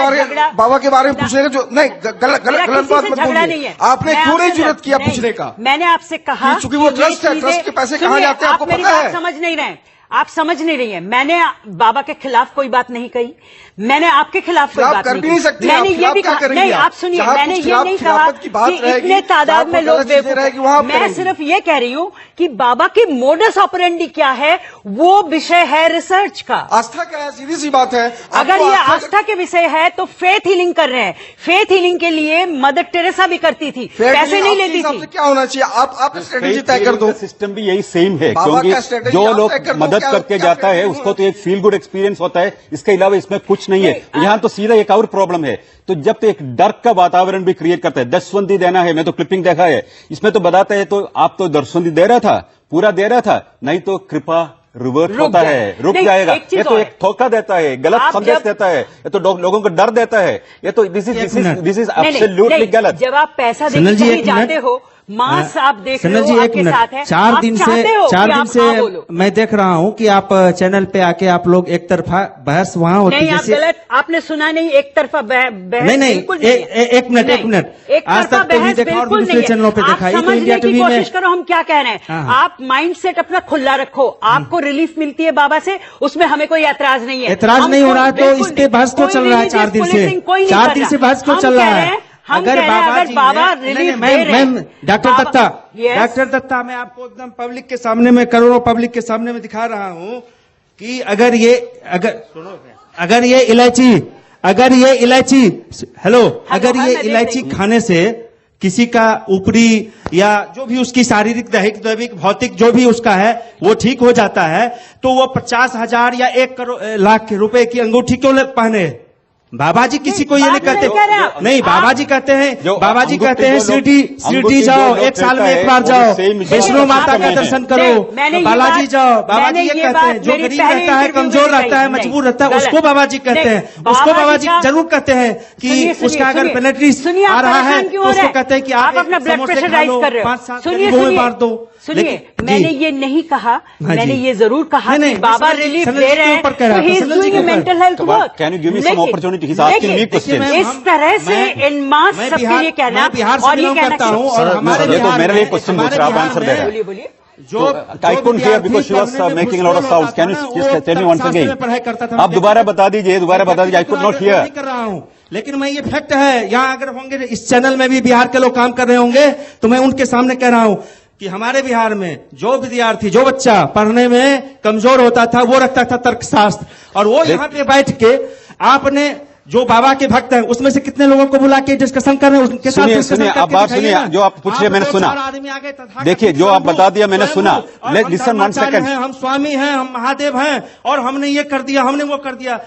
बाबा के बारे में पूछने का? जो नहीं, गलत बात मत बोलिए। आपने क्यों नहीं जरूरत किया पूछने का? मैंने आपसे कहा, चूंकि वो ट्रस्ट है, ट्रस्ट के पैसे कहाँ जाते हैं आपको पता है? समझ नहीं रहे आप समझ नहीं रही हैं। मैंने बाबा के खिलाफ कोई बात नहीं कही, मैंने आपके खिलाफ कोई बात नहीं कही। मैंने ये भी कहा, नहीं आप सुनिए, मैंने ये नहीं कहा कि इतने तादाद में लोग बेवकूफ। मैं सिर्फ ये कह रही हूँ कि बाबा की मोडस ऑपरेंडी क्या है, वो विषय है रिसर्च का। आस्था क्या है, सीधी सी बात है। अगर ये आस्था के विषय है तो फेथ हीलिंग कर रहे हैं। फेथ हीलिंग के लिए मदर टेरेसा भी करती थी, पैसे नहीं लेती थी। क्या होना चाहिए, आप स्ट्रेटेजी तय कर दो। सिस्टम भी यही सेम है, क्योंकि जो लोग मदद करके जाता है उसको तो एक फील गुड एक्सपीरियंस होता है, इसके अलावा इसमें कुछ नहीं है। यहाँ तो सीधा एक और प्रॉब्लम है, तो जब तो एक डर का वातावरण भी क्रिएट करता है। दशवंदी देना है, मैं तो क्लिपिंग देखा है, इसमें तो बताता है तो आप तो दशवंदी दे रहा था, पूरा दे रहा था, नहीं तो कृपा रिवर्ट होता है, रुक जाएगा। ये तो एक धोखा देता है, गलत संदेश देता है, ये तो लोगों को डर देता है। ये तो दिस इज एब्सोल्युटली गलत। जब आप पैसा देने के लिए जाते हो, मास आप देख रहे हो आपके साथ है, 4 दिन से मैं देख रहा हूँ कि आप चैनल पे आके आप लोग एक तरफा बहस वहाँ होती है। नहीं, आप गलत, आपने सुना नहीं, एक तरफा बहस। नहीं, एक मिनट आज तक तो नहीं देखा और दूसरे चैनलों पे देखा। आप समझने की कोशिश करो हम क्या कह रहे हैं। आप माइंड सेट अपना खुला रखो, आपको रिलीफ मिलती है बाबा से, उसमें हमें कोई ऐतराज नहीं है। ऐतराज नहीं हो रहा है तो इस पे बहस क्यों चल रहा है? 4 दिन से बहस क्यों चल रहा है? अगर बाबा रिलीफ दे रहे हैं, डॉक्टर दत्ता मैं आपको एकदम पब्लिक के सामने में, करोड़ों पब्लिक के सामने में दिखा रहा हूँ कि अगर ये इलायची खाने से किसी का ऊपरी या जो भी उसकी शारीरिक दैहिक भौतिक जो भी उसका है वो ठीक हो जाता है, तो वो 50,000 या 1 करोड़ लाख रुपए की अंगूठी क्यों पहने? बाबा जी किसी को ये नहीं कहते, नहीं बाबा जी कहते हैं शिरडी जाओ, 1 साल में 1 बार जाओ, वैष्णो माता का दर्शन करो, बालाजी जाओ। बाबा जी ये कहते हैं, जो गरीब रहता है, कमजोर रहता है, मजबूर रहता है, उसको बाबा जी कहते हैं, उसको बाबा जी जरूर कहते हैं कि उसका अगर पेनेट्री आ रहा है तो उसको कहते हैं कि आप अपना ब्लड प्रेशर राइज कर रहे हो। 5 साल में मार दो। सुनिए, मैंने ये नहीं कहा, मैंने ये जरूर कहा कि बाबा रिलीफ दे रहे हैं, तो he is doing mental health work. Can you give me some opportunity? इस तरह से इन मास सबके लिए कहना और ये कहना हूँ, और हमारे मेरे लिए क्वेश्चन पूछ रहा, आप आंसर दे रहे हैं। बोलिए। I couldn't hear because she was making a lot of sounds. Can you just tell me once again? आप दोबारा बता दीजिए, I could not hear. कर रहा हूँ, लेकिन मैं ये फैक्ट है, यहाँ अगर होंगे इस चैनल में भी बिहार के लोग काम कर रहे होंगे तो मैं उनके सामने कह रहा हूँ कि हमारे बिहार में जो विद्यार्थी, जो बच्चा पढ़ने में कमजोर होता था, वो रखता था तर्कशास्त्र, और वो यहाँ पे बैठ के आपने जो बाबा के भक्त हैं उसमें से कितने लोगों को बुला के डिस्कशन कर रहे हैं, उनके साथ सुनिए, आप बात सुनिए, जो आप पूछ रहे मैंने सुना। देखिए, जो आप बता दिया मैंने सुना। Listen 1 second. हम स्वामी हैं, हम महादेव हैं, और हमने ये कर दिया, हमने वो कर दिया।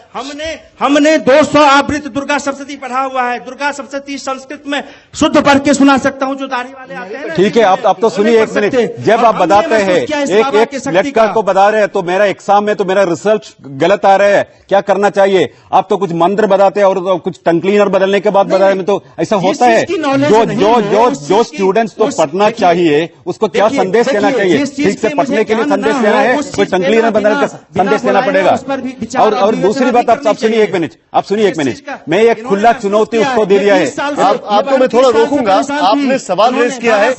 हमने 200 आवृत्ति दुर्गा सप्तशती पढ़ा हुआ है। दुर्गा सप्तशती संस्कृत में शुद्ध पढ़ के सुना सकता हूँ, जो दाढ़ी वाले आते हैं। ठीक है, आप तो सुनिए 1 मिनट। जब आप बताते हैं एक लड़का को बता रहे हैं तो मेरा एग्जाम में तो मेरा रिजल्ट गलत आ रहा है, क्या करना चाहिए? आप तो कुछ मंत्र बताते हैं और कुछ टंग क्लीनर बदलने के बाद बता रहे हैं, तो ऐसा होता है। जो स्टूडेंट्स को पढ़ना चाहिए उसको क्या संदेश देना चाहिए? ठीक से पढ़ने के लिए संदेश देना है, कोई टंग क्लीनर बदलने का संदेश देना पड़ेगा। और दूसरी बात, आप सुनिए 1 मिनट, आप सुनिए 1 मिनट। मैं एक खुला चुनौती उसको दे दिया है। आपको मैं थोड़ा रोकूंगा। आपने सवाल रेज किया है,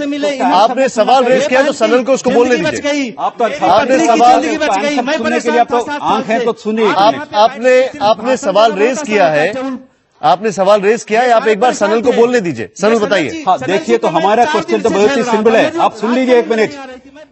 आपने सवाल रेज किया तो सनल को उसको बोलने दीजिए। आपने सवाल सुनने के लिए आप तो आंख है तो सुनिए। आपने सवाल रेज किया है, आपने सवाल रेज किया है, आप एक बार सनल को बोलने दीजिए। सनल बताइए। हाँ, देखिए, तो हमारा क्वेश्चन तो बहुत ही सिंपल है। आप सुन लीजिए 1 मिनट,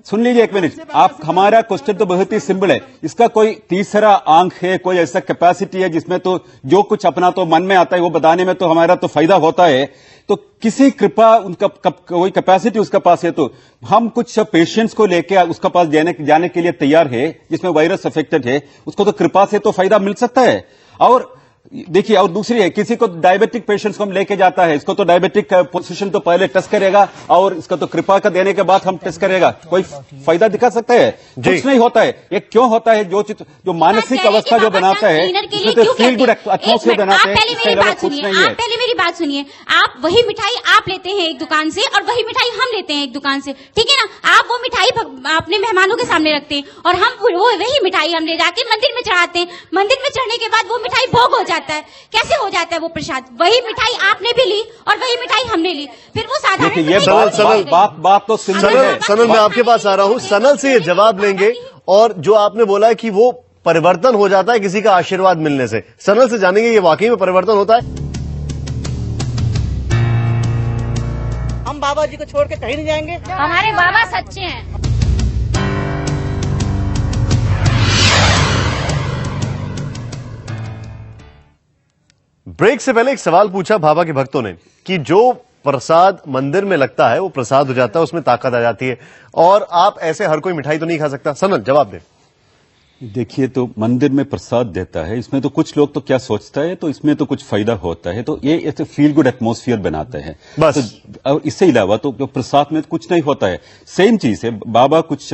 सुन लीजिए 1 मिनट। आप हमारा क्वेश्चन तो बहुत ही सिंपल है। इसका कोई तीसरा आंख है, कोई ऐसा कैपेसिटी है जिसमें तो जो कुछ अपना तो मन में आता है वो बताने में तो हमारा तो फायदा होता है। तो किसी कृपा उनका कोई कैपेसिटी उसके पास है तो हम कुछ पेशेंट्स को लेके उसके पास जाने के लिए तैयार है, जिसमें वायरस अफेक्टेड है, उसको तो कृपा से तो फायदा मिल सकता है। और देखिए, और दूसरी है, किसी को डायबिटिक पेशेंट्स को हम लेके जाता है, इसको तो डायबिटिक पोजीशन तो पहले टेस्ट करेगा और इसका तो कृपा का देने के बाद हम टेस्ट करेगा। कोई फायदा दिखा सकता है? कुछ नहीं होता है। ये क्यों होता है? जो मानसिक अवस्था जो बनाता है, तो फील गुड एटमॉस्फेयर बनाते हैं। पहले मेरी बात सुनिए। आप वही मिठाई आप लेते हैं एक दुकान से और वही मिठाई हम लेते हैं एक दुकान से, ठीक है ना? आप वो मिठाई अपने मेहमानों के सामने रखते हैं और हम वो वही मिठाई हम ले जाके मंदिर में चढ़ाते हैं। मंदिर में चढ़ने के बाद वो मिठाई भोग हो जाता है। कैसे हो जाता है वो प्रसाद? वही मिठाई आपने भी ली और वही मिठाई हमने ली, फिर वो साधारण बात तो सनल, मैं आपके पास आ रहा हूँ। सनल से ये जवाब लेंगे और जो आपने बोला है कि वो परिवर्तन हो जाता है किसी का आशीर्वाद मिलने से, सनल से जानेंगे ये वाकई में परिवर्तन होता है? हम बाबा जी को छोड़ के कहीं नहीं जाएंगे। हमारे बाबा सच्चे हैं। ब्रेक से पहले एक सवाल पूछा बाबा के भक्तों ने कि जो प्रसाद मंदिर में लगता है वो प्रसाद हो जाता है, उसमें ताकत आ जाती है, और आप ऐसे हर कोई मिठाई तो नहीं खा सकता। सनल जवाब दे। देखिए, तो मंदिर में प्रसाद देता है, इसमें तो कुछ लोग तो क्या सोचता है, तो इसमें तो कुछ फायदा होता है, तो ये ऐसे फील गुड एटमॉस्फेयर बनाते हैं बस। तो और इससे अलावा तो जो प्रसाद में कुछ नहीं होता है। सेम चीज है, बाबा कुछ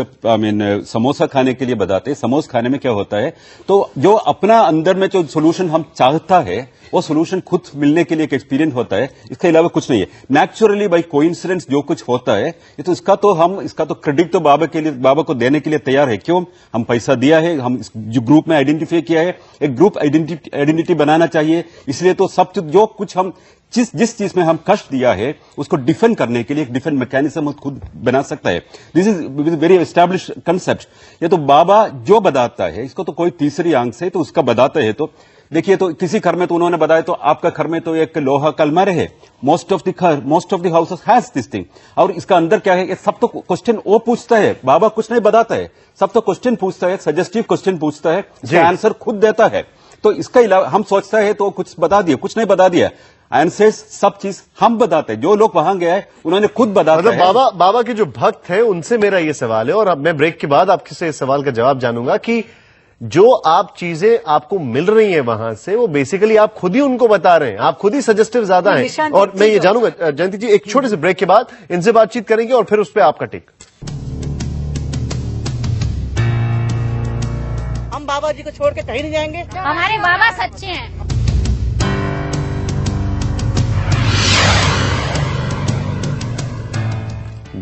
समोसा खाने के लिए बताते हैं, समोसा खाने में क्या होता है, तो जो अपना अंदर में जो सोल्यूशन हम चाहता है वो सोल्यूशन खुद मिलने के लिए एक एक्सपीरियंस होता है, इसके अलावा कुछ नहीं है। नेचुरली बाई कोइंसिडेंस जो कुछ होता है, ये तो इसका तो क्रेडिट तो बाबा को देने के लिए तैयार है। क्यों? हम पैसा दिया है, हम इस जो ग्रुप में आइडेंटिफाई किया है, एक ग्रुप आइडेंटिटी बनाना चाहिए, इसलिए तो सब जो कुछ हम जिस चीज में हम कष्ट दिया है उसको डिफेंड करने के लिए एक डिफेंड मैकेनिज्म खुद बना सकता है। This is very establish concept. ये तो बाबा जो बताता है, इसको तो कोई तीसरी आंख से तो उसका बताता है। तो देखिए, तो किसी घर में तो उन्होंने बताया, तो आपका घर में तो एक लोहा का अलमारी है, most of the houses has this thing. और इसका अंदर क्या है, ये सब तो क्वेश्चन वो पूछता है, बाबा कुछ नहीं बताता है, सब तो क्वेश्चन पूछता है, सजेस्टिव क्वेश्चन पूछता है, इसका आंसर खुद देता है। तो इसका अलावा हम सोचता है तो कुछ बता दिया, कुछ नहीं बता दिया, आंसर्स सब चीज हम बताते हैं। जो लोग वहां गए हैं उन्होंने खुद बताया। मतलब बाबा के जो भक्त हैं उनसे मेरा ये सवाल है, और अब मैं ब्रेक के बाद आपसे इस सवाल का जवाब जानूंगा कि जो आप चीजें आपको मिल रही हैं वहां से, वो बेसिकली आप खुद ही उनको बता रहे हैं, आप खुद ही सजेस्टिव ज्यादा हैं। और मैं ये जानूंगा जयंती जी, एक छोटे से ब्रेक के बाद इनसे बातचीत करेंगे और फिर उस पर आपका टेक। हम बाबा जी को छोड़ के कहीं नहीं जाएंगे। हमारे बाबा सच्चे हैं।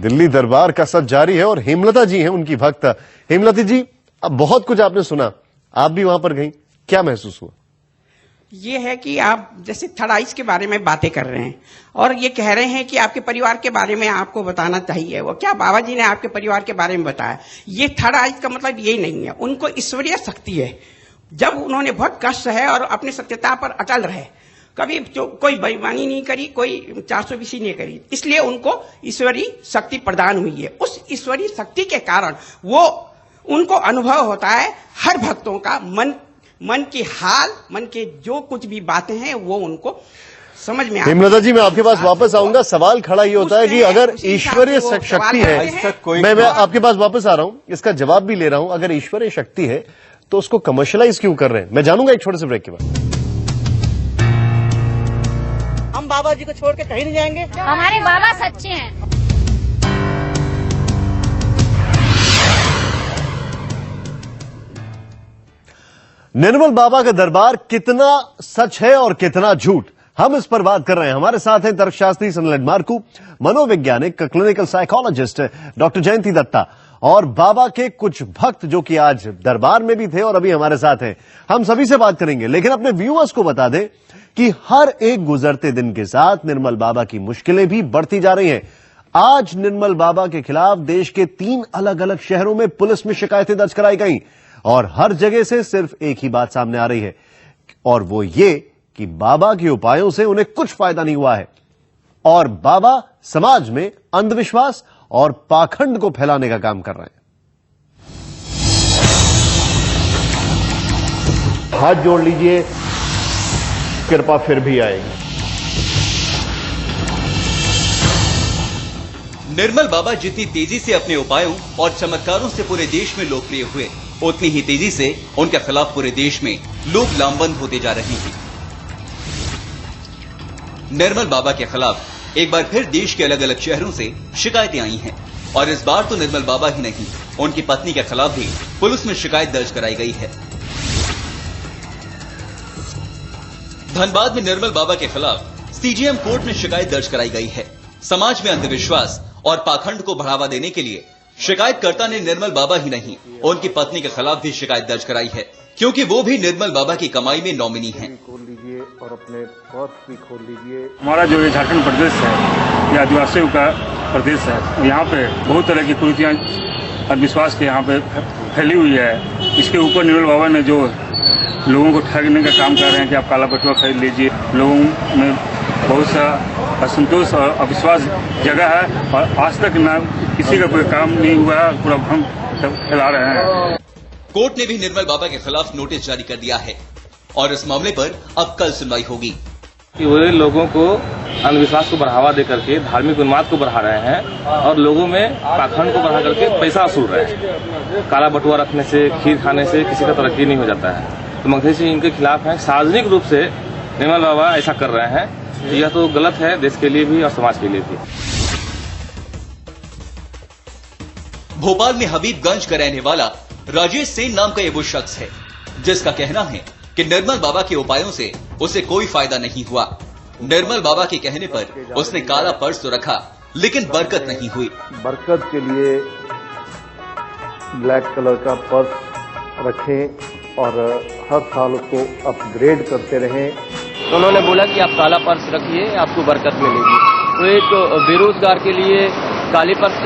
दिल्ली दरबार का सच जारी है और हेमलता जी हैं उनकी भक्त। हेमलता जी, अब बहुत कुछ आपने सुना, आप भी वहां पर गई, क्या महसूस हुआ? ये है कि आप जैसे थर्ड आइज के बारे में बातें कर रहे हैं और ये कह रहे हैं कि आपके परिवार के बारे में आपको बताना चाहिए। वो क्या बाबा जी ने आपके परिवार के बारे में बताया? ये थर्ड आइज का मतलब ये नहीं है, उनको ईश्वरीय शक्ति है। जब उन्होंने बहुत कष्ट है और अपनी सत्यता पर अटल रहे, कभी जो कोई बेईमानी नहीं करी, कोई 420 नहीं करी, इसलिए उनको ईश्वरीय शक्ति प्रदान हुई है। उस ईश्वरीय शक्ति के कारण वो उनको अनुभव होता है हर भक्तों का मन की हाल, मन के जो कुछ भी बातें हैं वो उनको समझ में आता है। हेमलता जी, मैं आपके पास वापस आऊंगा। सवाल खड़ा ये होता है कि अगर ईश्वरीय शक्ति है, मैं आपके पास वापस आ रहा हूं, इसका जवाब भी ले रहा हूं, अगर ईश्वरीय शक्ति है तो उसको कमर्शियलाइज क्यों कर रहे हैं? मैं जानूंगा एक छोटे से ब्रेक के बाद। हम बाबा जी को छोड़ के कहीं नहीं जाएंगे। हमारे बाबा सच्चे हैं। निर्मल बाबा का दरबार कितना सच है और कितना झूठ, हम इस पर बात कर रहे हैं। हमारे साथ हैं तर्कशास्त्री सनल एडमार्कू, मनोवैज्ञानिक क्लिनिकल साइकोलॉजिस्ट डॉक्टर जयंती दत्ता, और बाबा के कुछ भक्त जो कि आज दरबार में भी थे और अभी हमारे साथ हैं। हम सभी से बात करेंगे, लेकिन अपने व्यूअर्स को बता दें कि हर एक गुजरते दिन के साथ निर्मल बाबा की मुश्किलें भी बढ़ती जा रही हैं। आज निर्मल बाबा के खिलाफ देश के 3 अलग अलग शहरों में पुलिस में शिकायतें दर्ज कराई गई और हर जगह से सिर्फ एक ही बात सामने आ रही है, और वो ये कि बाबा के उपायों से उन्हें कुछ फायदा नहीं हुआ है और बाबा समाज में अंधविश्वास और पाखंड को फैलाने का काम कर रहे हैं। हाथ जोड़ लीजिए, कृपा फिर भी आएगी। निर्मल बाबा जितनी तेजी से अपने उपायों और चमत्कारों से पूरे देश में लोकप्रिय हुए, उतनी ही तेजी से उनके खिलाफ पूरे देश में लोग लामबंद होते जा रहे हैं। निर्मल बाबा के खिलाफ एक बार फिर देश के अलग अलग शहरों से शिकायतें आई हैं और इस बार तो निर्मल बाबा ही नहीं, उनकी पत्नी के खिलाफ भी पुलिस में शिकायत दर्ज कराई गई है। धनबाद में निर्मल बाबा के खिलाफ सीजीएम कोर्ट में शिकायत दर्ज कराई गई है। समाज में अंधविश्वास और पाखंड को बढ़ावा देने के लिए शिकायतकर्ता ने निर्मल बाबा ही नहीं, उनकी पत्नी के खिलाफ भी शिकायत दर्ज कराई है, क्योंकि वो भी निर्मल बाबा की कमाई में नॉमिनी हैं। खोल लीजिए और अपने पर्स भी खोल लीजिए। हमारा जो ये झारखंड प्रदेश है, ये आदिवासियों का प्रदेश है। यहाँ पे बहुत तरह की कुरीतियां, अंधविश्वास के यहाँ पे फैली हुई है, इसके ऊपर निर्मल बाबा ने जो लोगों को ठगने का काम कर रहे हैं कि आप काला बटुआ खरीद लीजिए, लोगों में बहुत सा असंतोष और अविश्वास जगह है और आज तक ना किसी का कोई काम नहीं हुआ है, पूरा भ्रम फैला रहे हैं। कोर्ट ने भी निर्मल बाबा के खिलाफ नोटिस जारी कर दिया है और इस मामले पर अब कल सुनवाई होगी। वे लोगों को अंधविश्वास को बढ़ावा दे करके धार्मिक उन्माद को बढ़ा रहे हैं और लोगों में पाखंड को बढ़ा करके पैसा वसूल रहे हैं। काला बटुआ रखने से, खीर खाने से किसी का तरक्की नहीं हो जाता है। तो मंत्री जी इनके खिलाफ है, सार्वजनिक रूप से निर्मल बाबा ऐसा कर रहे हैं, तो यह तो गलत है देश के लिए भी और समाज के लिए भी। भोपाल में हबीबगंज का रहने वाला राजेश सेन नाम का ये वो शख्स है जिसका कहना है कि निर्मल बाबा के उपायों से उसे कोई फायदा नहीं हुआ। निर्मल बाबा के कहने पर उसने काला पर्स तो रखा लेकिन बरकत नहीं हुई। बरकत के लिए ब्लैक कलर का पर्स रखें और हर साल उसको अपग्रेड करते रहें। तो उन्होंने बोला कि आप काला पर्स रखिए, आपको बरकत मिलेगी। तो एक बेरोजगार के लिए काले पर्स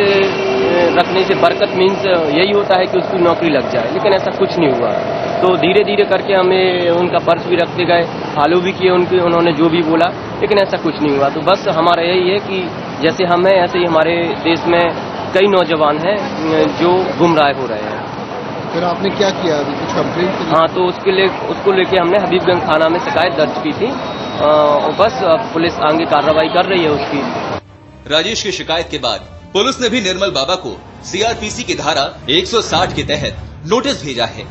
रखने से बरकत मीन्स यही होता है कि उसकी नौकरी लग जाए, लेकिन ऐसा कुछ नहीं हुआ। तो धीरे धीरे करके हमें उनका पर्स भी रखते गए, फॉलो भी किए उन्होंने जो भी बोला, लेकिन ऐसा कुछ नहीं हुआ। तो बस हमारा यही है कि जैसे हम हैं ऐसे ही हमारे देश में कई नौजवान हैं जो गुमराह हो रहे हैं। फिर आपने क्या किया, अभी कुछ कंप्लेन की? हाँ, तो उसको लेके हमने हबीबगंज थाना में शिकायत दर्ज की थी और बस पुलिस आगे कार्रवाई कर रही है उसकी। राजेश की शिकायत के बाद पुलिस ने भी निर्मल बाबा को सीआरपीसी की धारा 160 के तहत नोटिस भेजा है।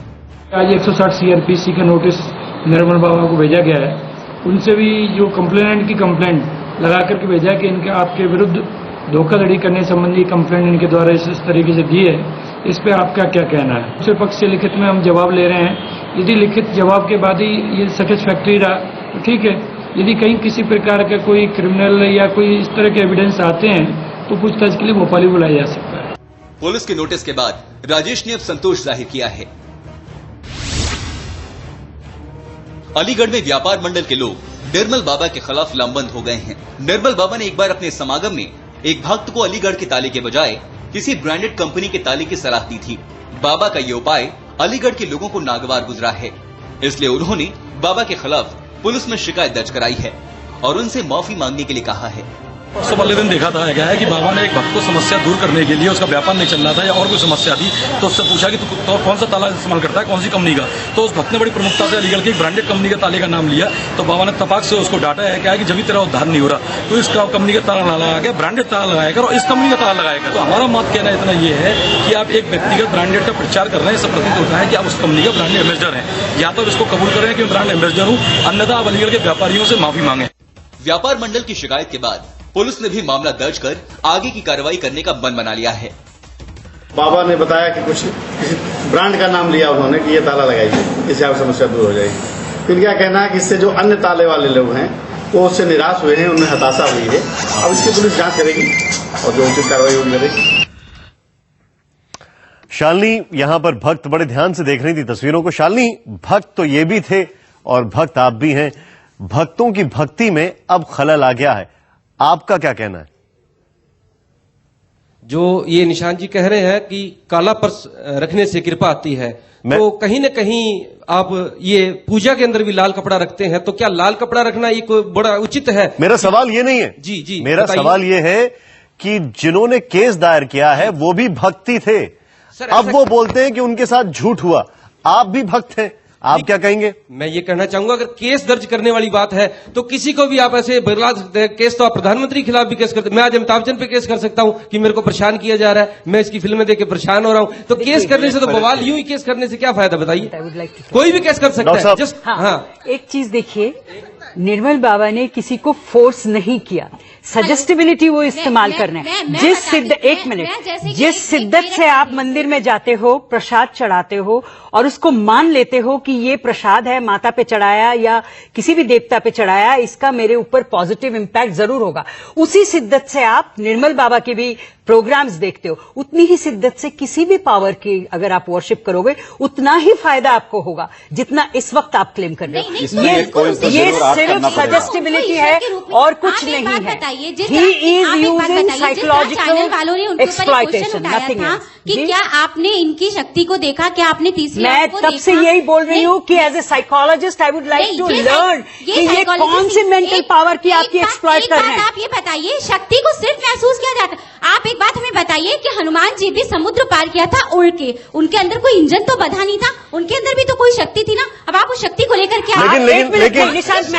आज 160 सीआरपीसी का नोटिस निर्मल बाबा को भेजा गया है। उनसे भी जो कंप्लेनेंट की कंप्लेंट लगा करके भेजा कि इनके आपके विरुद्ध धोखाधड़ी करने संबंधी कंप्लेंट इनके द्वारा इस तरीके से दी है, इस पे आपका क्या कहना है? दूसरे पक्ष से लिखित में हम जवाब ले रहे हैं। यदि लिखित जवाब के बाद ही ये सेटिस्फैक्ट्री रहा तो ठीक है, यदि कहीं किसी प्रकार का कोई क्रिमिनल या कोई इस तरह के एविडेंस आते हैं तो पूछताछ के लिए भोपाल ही बुलाया जा सकता है। पुलिस के नोटिस के बाद राजेश ने अब संतोष जाहिर किया है। अलीगढ़ में व्यापार मंडल के लोग निर्मल बाबा के खिलाफ लामबंद हो गए हैं। निर्मल बाबा ने एक बार अपने समागम में एक भक्त को अलीगढ़ के ताले के बजाय किसी ब्रांडेड कंपनी के ताले की सलाह दी थी। बाबा का ये उपाय अलीगढ़ के लोगों को नागवार गुजरा है, इसलिए उन्होंने बाबा के खिलाफ पुलिस में शिकायत दर्ज कराई है और उनसे माफी मांगने के लिए कहा है। सबसे पहले दिन देखा था क्या है कि बाबा ने एक भक्त को समस्या दूर करने के लिए, उसका व्यापार नहीं चल रहा था या और कोई समस्या थी, तो उससे पूछा कि तू कौन सा ताला इस्तेमाल करता है, कौन सी कंपनी का। तो उस भक्त ने बड़ी प्रमुखता से अलीगढ़ की एक ब्रांडेड कंपनी के ताले का नाम लिया। तो बाबा ने तपाक से उसको डांटा है क्या है कि जब भी तेरा उद्धार नहीं हो रहा तो इस कंपनी का ताला ना लगा के ब्रांडेड ताला लगाया कर और इस कंपनी का ताला लगाया कर। तो हमारा मत कहना इतना ये है कि आप एक व्यक्तिगत ब्रांडेड का प्रचार कर रहे हैं, इससे प्रतीत होता है कि आप उस कंपनी का ब्रांड एम्बेसडर हैं। या तो इसको कबूल करें कि मैं ब्रांड एम्बेसडर हूँ, अन्यथा आप अलीगढ़ के व्यापारियों से माफी मांगे। व्यापार मंडल की शिकायत के बाद पुलिस ने भी मामला दर्ज कर आगे की कार्रवाई करने का मन बना लिया है। बाबा ने बताया कि कुछ किसी ब्रांड का नाम लिया उन्होंने कि ये ताला लगाइए, इससे आप समस्या दूर हो जाएगी। फिर क्या कहना है कि इससे जो अन्य ताले वाले लोग हैं वो उससे निराश हुए हैं, उनमें हताशा हुई है। अब इसकी पुलिस जांच करेगी और जो उचित कार्रवाई होगी करेगी। शालिनी यहां पर भक्त बड़े ध्यान से देख रही थी तस्वीरों को। शालिनी, भक्त तो ये भी थे और भक्त आप भी हैं, भक्तों की भक्ति में अब खलल आ गया है, आपका क्या कहना है? जो ये निशान जी कह रहे हैं कि काला पर्स रखने से कृपा आती है, तो कहीं न कहीं आप ये पूजा के अंदर भी लाल कपड़ा रखते हैं, तो क्या लाल कपड़ा रखना ये कोई बड़ा उचित है? मेरा सवाल ये नहीं है जी मेरा सवाल ये है कि जिन्होंने केस दायर किया है वो भी भक्ति थे, अब वो बोलते हैं कि उनके साथ झूठ हुआ। आप भी भक्त हैं, आप क्या कहेंगे? मैं ये कहना चाहूंगा, अगर केस दर्ज करने वाली बात है तो किसी को भी आप ऐसे बरला सकते हैं। केस तो आप प्रधानमंत्री के खिलाफ भी केस करते हैं। मैं आज अमिताभ बच्चन पे केस कर सकता हूं कि मेरे को परेशान किया जा रहा है, मैं इसकी फिल्में देख के परेशान हो रहा हूं। तो केस करने से तो बवाल, यूं ही केस करने से क्या फायदा बताइए? कोई भी केस कर सकता है। जस्ट हाँ, एक चीज देखिए, निर्मल बाबा ने किसी को फोर्स नहीं किया, सजेस्टिबिलिटी वो इस्तेमाल कर रहे हैं। जिस शिद्दत से आप मंदिर में जाते हो, प्रसाद चढ़ाते हो और उसको मान लेते हो कि ये प्रसाद है, माता पे चढ़ाया या किसी भी देवता पे चढ़ाया, इसका मेरे ऊपर पॉजिटिव इम्पैक्ट जरूर होगा, उसी शिद्दत से आप निर्मल बाबा के भी प्रोग्राम्स देखते हो, उतनी ही शिद्दत से किसी भी पावर की अगर आप वर्शिप करोगे उतना ही फायदा आपको होगा जितना इस वक्त आप क्लेम कर रहे हो। ये सिर्फ सजेस्टिबिलिटी है और कुछ नहीं है। बताइए, जिस He is आप एक बात using बताइए, जिस तरह चैनल वालों ने उनके ऊपर एक क्वेश्चन उठाया nothing था else. कि जी? क्या आपने इनकी शक्ति को देखा, क्या आपने तीसरी मैं आंख को तब से देखा? यही बोल रही हूँ कि as a psychologist I would like to learn कि ये psychologist कौन सी मेंटल पावर की आपकी एक्सप्लॉइट कर रहे हैं। आप ये बताइए, शक्ति को सिर्फ महसूस किया जाता। आप एक बात हमें बताइए कि हनुमान जी भी समुद्र पार किया था उड़ के, उनके अंदर कोई इंजन तो बधा नहीं था, उनके अंदर भी तो कोई शक्ति थी ना। अब आप उस शक्ति को लेकर के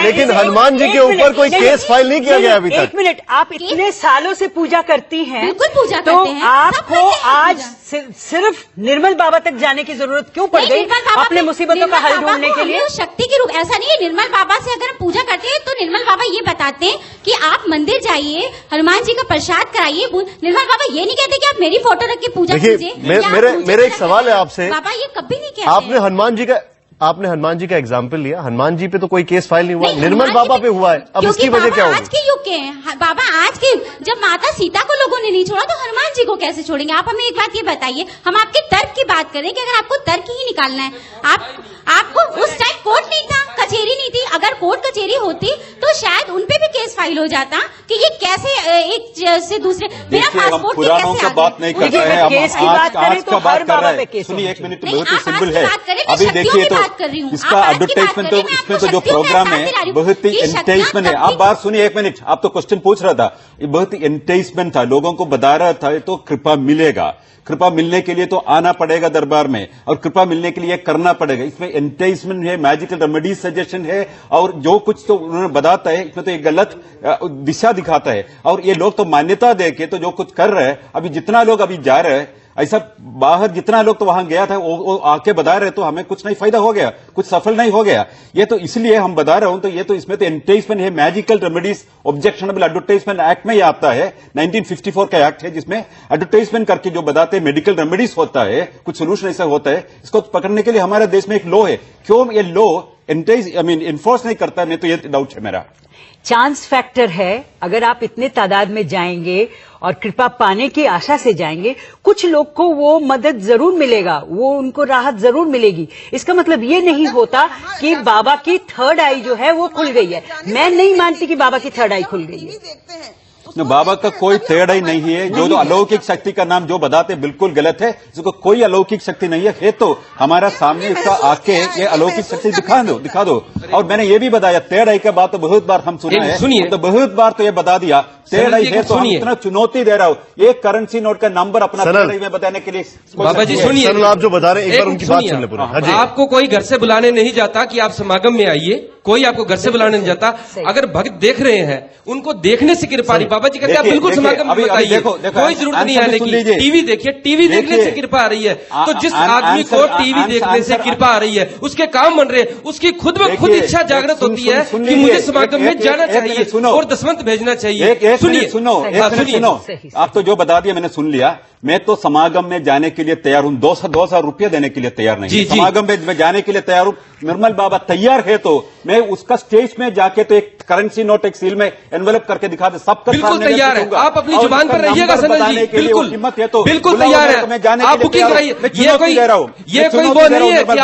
लेकिन हनुमान जी के ऊपर कोई केस फाइल नहीं किया गया अभी तक। एक मिनट, आप इतने सालों से पूजा करती हैं, बिल्कुल पूजा तो करते हैं, आपको आज सिर्फ निर्मल बाबा तक जाने की जरूरत क्यों पड़ गई अपने मुसीबतों का हल ढूंढने के लिए? शक्ति के रूप ऐसा नहीं है। निर्मल बाबा से अगर पूजा करते हैं तो निर्मल बाबा ये बताते हैं कि आप मंदिर जाइए, हनुमान जी का प्रसाद कराइए। निर्मल बाबा ये नहीं कहते कि आप मेरी फोटो रख के पूजा कीजिए। मेरे एक सवाल है आपसे, बाबा ये कभी नहीं कहते। आपने हनुमान जी का एग्जाम्पल लिया, हनुमान जी पे तो कोई केस फाइल नहीं हुआ, निर्मल बाबा पे हुआ है। अब इसकी वजह क्या होगी? आज के युग के हैं बाबा, आज के जब माता सीता को लोगों ने नहीं छोड़ा तो हनुमान जी को कैसे छोड़ेंगे? आप हमें एक बात ये बताइए, हम आपके तर्क की बात करें कि अगर आपको तर्क ही निकालना है, आपको उस टाइम कोर्ट नहीं था, कचहरी नहीं थी। अगर कोर्ट कचहरी होती तो शायद उनपे भी केस फाइल हो जाता कि ये कैसे एक से दूसरे बिना पासपोर्ट के कैसे बात नहीं कर रहे हैं, हम आज का बात कर रहे हैं। सुनिए एक मिनट, बहुत ही सिंपल है। अभी देखिए तो इसका एडवर्टाइजमेंट, तो इसमें तो जो प्रोग्राम है बहुत ही एंटेजमेंट है। आप बात सुनिए एक मिनट, आप तो क्वेश्चन पूछ रहा था, ये बहुत ही एंटेजमेंट था, लोगों को बता रहा था तो कृपा मिलेगा, कृपा मिलने के लिए तो आना पड़ेगा दरबार में, और कृपा मिलने के लिए करना पड़ेगा। इसमें एंटेजमेंट है, मैजिकल रेमेडी सजेशन है, और जो कुछ तो उन्होंने बताता है इसमें तो एक गलत दिशा दिखाता है। और ये लोग तो मान्यता दे के तो जो कुछ कर रहे हैं, अभी जितना लोग अभी जा रहे हैं, ऐसा बाहर जितना लोग तो वहां गया था वो आके बता रहे तो हमें कुछ नहीं फायदा हो गया, कुछ सफल नहीं हो गया। ये तो इसलिए हम बता रहे हूं, तो ये तो इसमें तो एंटेजमेंट है, magical remedies objectionable advertisement act में ही आता है, 1954 का एक्ट है जिसमें एडवर्टाइजमेंट करके जो बताते हैं मेडिकल रेमेडीज होता है, कुछ सोल्यूशन ऐसा होता है, इसको पकड़ने के लिए हमारे देश में एक लॉ है। क्यों ये लॉ इन्फोर्स नहीं करता, मैं तो ये डाउट है मेरा। चांस फैक्टर है, अगर आप इतने तादाद में जाएंगे और कृपा पाने की आशा से जाएंगे, कुछ लोग को वो मदद जरूर मिलेगा, वो उनको राहत जरूर मिलेगी। इसका मतलब ये नहीं होता कि बाबा की थर्ड आई जो है वो खुल गई है। मैं नहीं मानती कि बाबा की थर्ड आई खुल गई है। बाबा का कोई थर्ड आई नहीं है। जो अलौकिक शक्ति का नाम जो बताते बिल्कुल गलत है, इसको कोई अलौकिक शक्ति नहीं है तो हमारा सामने इसका आके ये अलौकिक शक्ति दिखा दो। और मैंने ये भी बताया, थर्ड आई का बात तो बहुत बार हम सुना है, सुनिए तो बहुत बार तो ये बता दिया थर्ड आई है, तो हम इतना चुनौती दे रहा हूँ एक करेंसी नोट का नंबर अपना थर्ड आई में बताने के लिए। बाबा जी सुनिए, आप जो बता रहे हैं एक बार उनकी बात सुन ले पूरी। आपको कोई घर से बुलाने नहीं जाता कि आप समागम में आइए, कोई आपको घर से बुलाने नहीं जाता। अगर भक्त देख रहे हैं उनको देखने से कृपा रही। बाबा जी कहते हैं बिल्कुल समागम में बताइए, कोई जरूरत नहीं आने की। टीवी देखिए, टीवी देखने से कृपा आ रही है। तो जिस आदमी को टीवी देखने से कृपा आ रही है, उसके काम बन रहे हैं, उसकी खुद में खुद इच्छा जागृत होती है कि मुझे समागम में जाना चाहिए और दसवंत भेजना चाहिए। सुनिए, सुनो, आप तो जो बता दिया मैंने सुन लिया। मैं तो समागम में जाने के लिए तैयार हूं, 200 रुपया देने के लिए तैयार नहीं। समागम में जाने के लिए तैयार हूं। निर्मल बाबा तैयार है तो मैं उसका स्टेज में जाके तो एक करेंसी नोट एक सील में एनवेलप करके दिखा दे, सबका बिल्कुल तैयार है। आप अपनी जुबान पर रहिएगा सनल जी, बिल्कुल हिम्मत है तो बिल्कुल तैयार है। आप बुकिंग कराइए। ये कोई वो नहीं है कि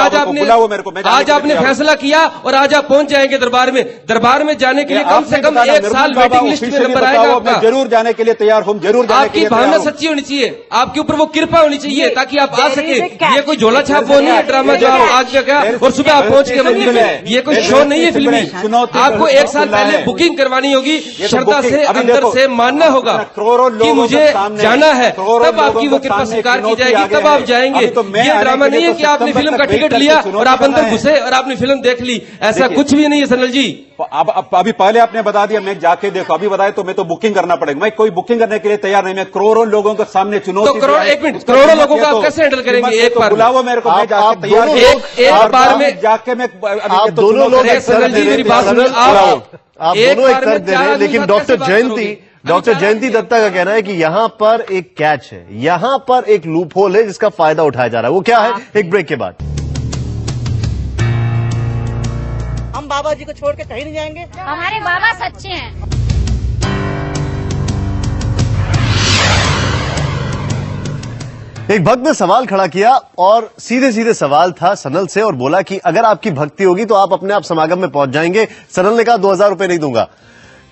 आज आपने फैसला किया और आज आप पहुंच जाएंगे दरबार में। दरबार में जाने के लिए कम से कम 1 साल वेटिंग लिस्ट में नंबर आएगा आपका। जरूर जाने के लिए तैयार हूं, जरूर। आपकी भावना सच्ची होनी चाहिए, आपके ऊपर वो कृपा होनी चाहिए ताकि आप आ सके। ये कोई झोला छाप वो नहीं है ड्रामा जो आप आज क्या और सुबह आप पहुंच के मंदिर में। ये कोई शो नहीं है फिल्मी। आपको 1 साल पहले बुकिंग करवानी होगी, श्रद्धा से अंदर से मानना होगा कि मुझे जाना है, तब आपकी वो कृपा स्वीकार की जाएगी, तब आप जाएंगे। ये ड्रामा नहीं है कि आपने फिल्म का टिकट लिया और आप अंदर घुसे और आपने फिल्म देख ली, ऐसा कुछ भी नहीं है सनल जी। अभी पहले आपने बता दिया, मैं जाके देखो, अभी बताया तो मैं तो बुकिंग करना पड़ेगा। मैं कोई बुकिंग करने के लिए तैयार नहीं। मैं करोड़ों लोगों के सामने चुनौती। करोड़ों लोगों को आप कैसे हैंडल करेंगे? एक बार बुलाओ मेरे को, मैं जाके तैयार। एक बार में जाके मैं दोनों लोग सनल जी मेरी बात सुनिए। आप दोनों एक तर्क दे रहे हैं, लेकिन डॉक्टर जयंती दत्ता का कहना है कि यहाँ पर एक कैच है, यहाँ पर एक लूप होल है जिसका फायदा उठाया जा रहा है। वो क्या है? एक ब्रेक के बाद। हम बाबा जी को छोड़ के कहीं नहीं जाएंगे। हमारे बाबा सच्चे हैं। एक भक्त ने सवाल खड़ा किया और सीधे सीधे सवाल था सनल से और बोला कि अगर आपकी भक्ति होगी तो आप अपने आप समागम में पहुंच जाएंगे। सनल ने कहा 2000 रुपए नहीं दूंगा।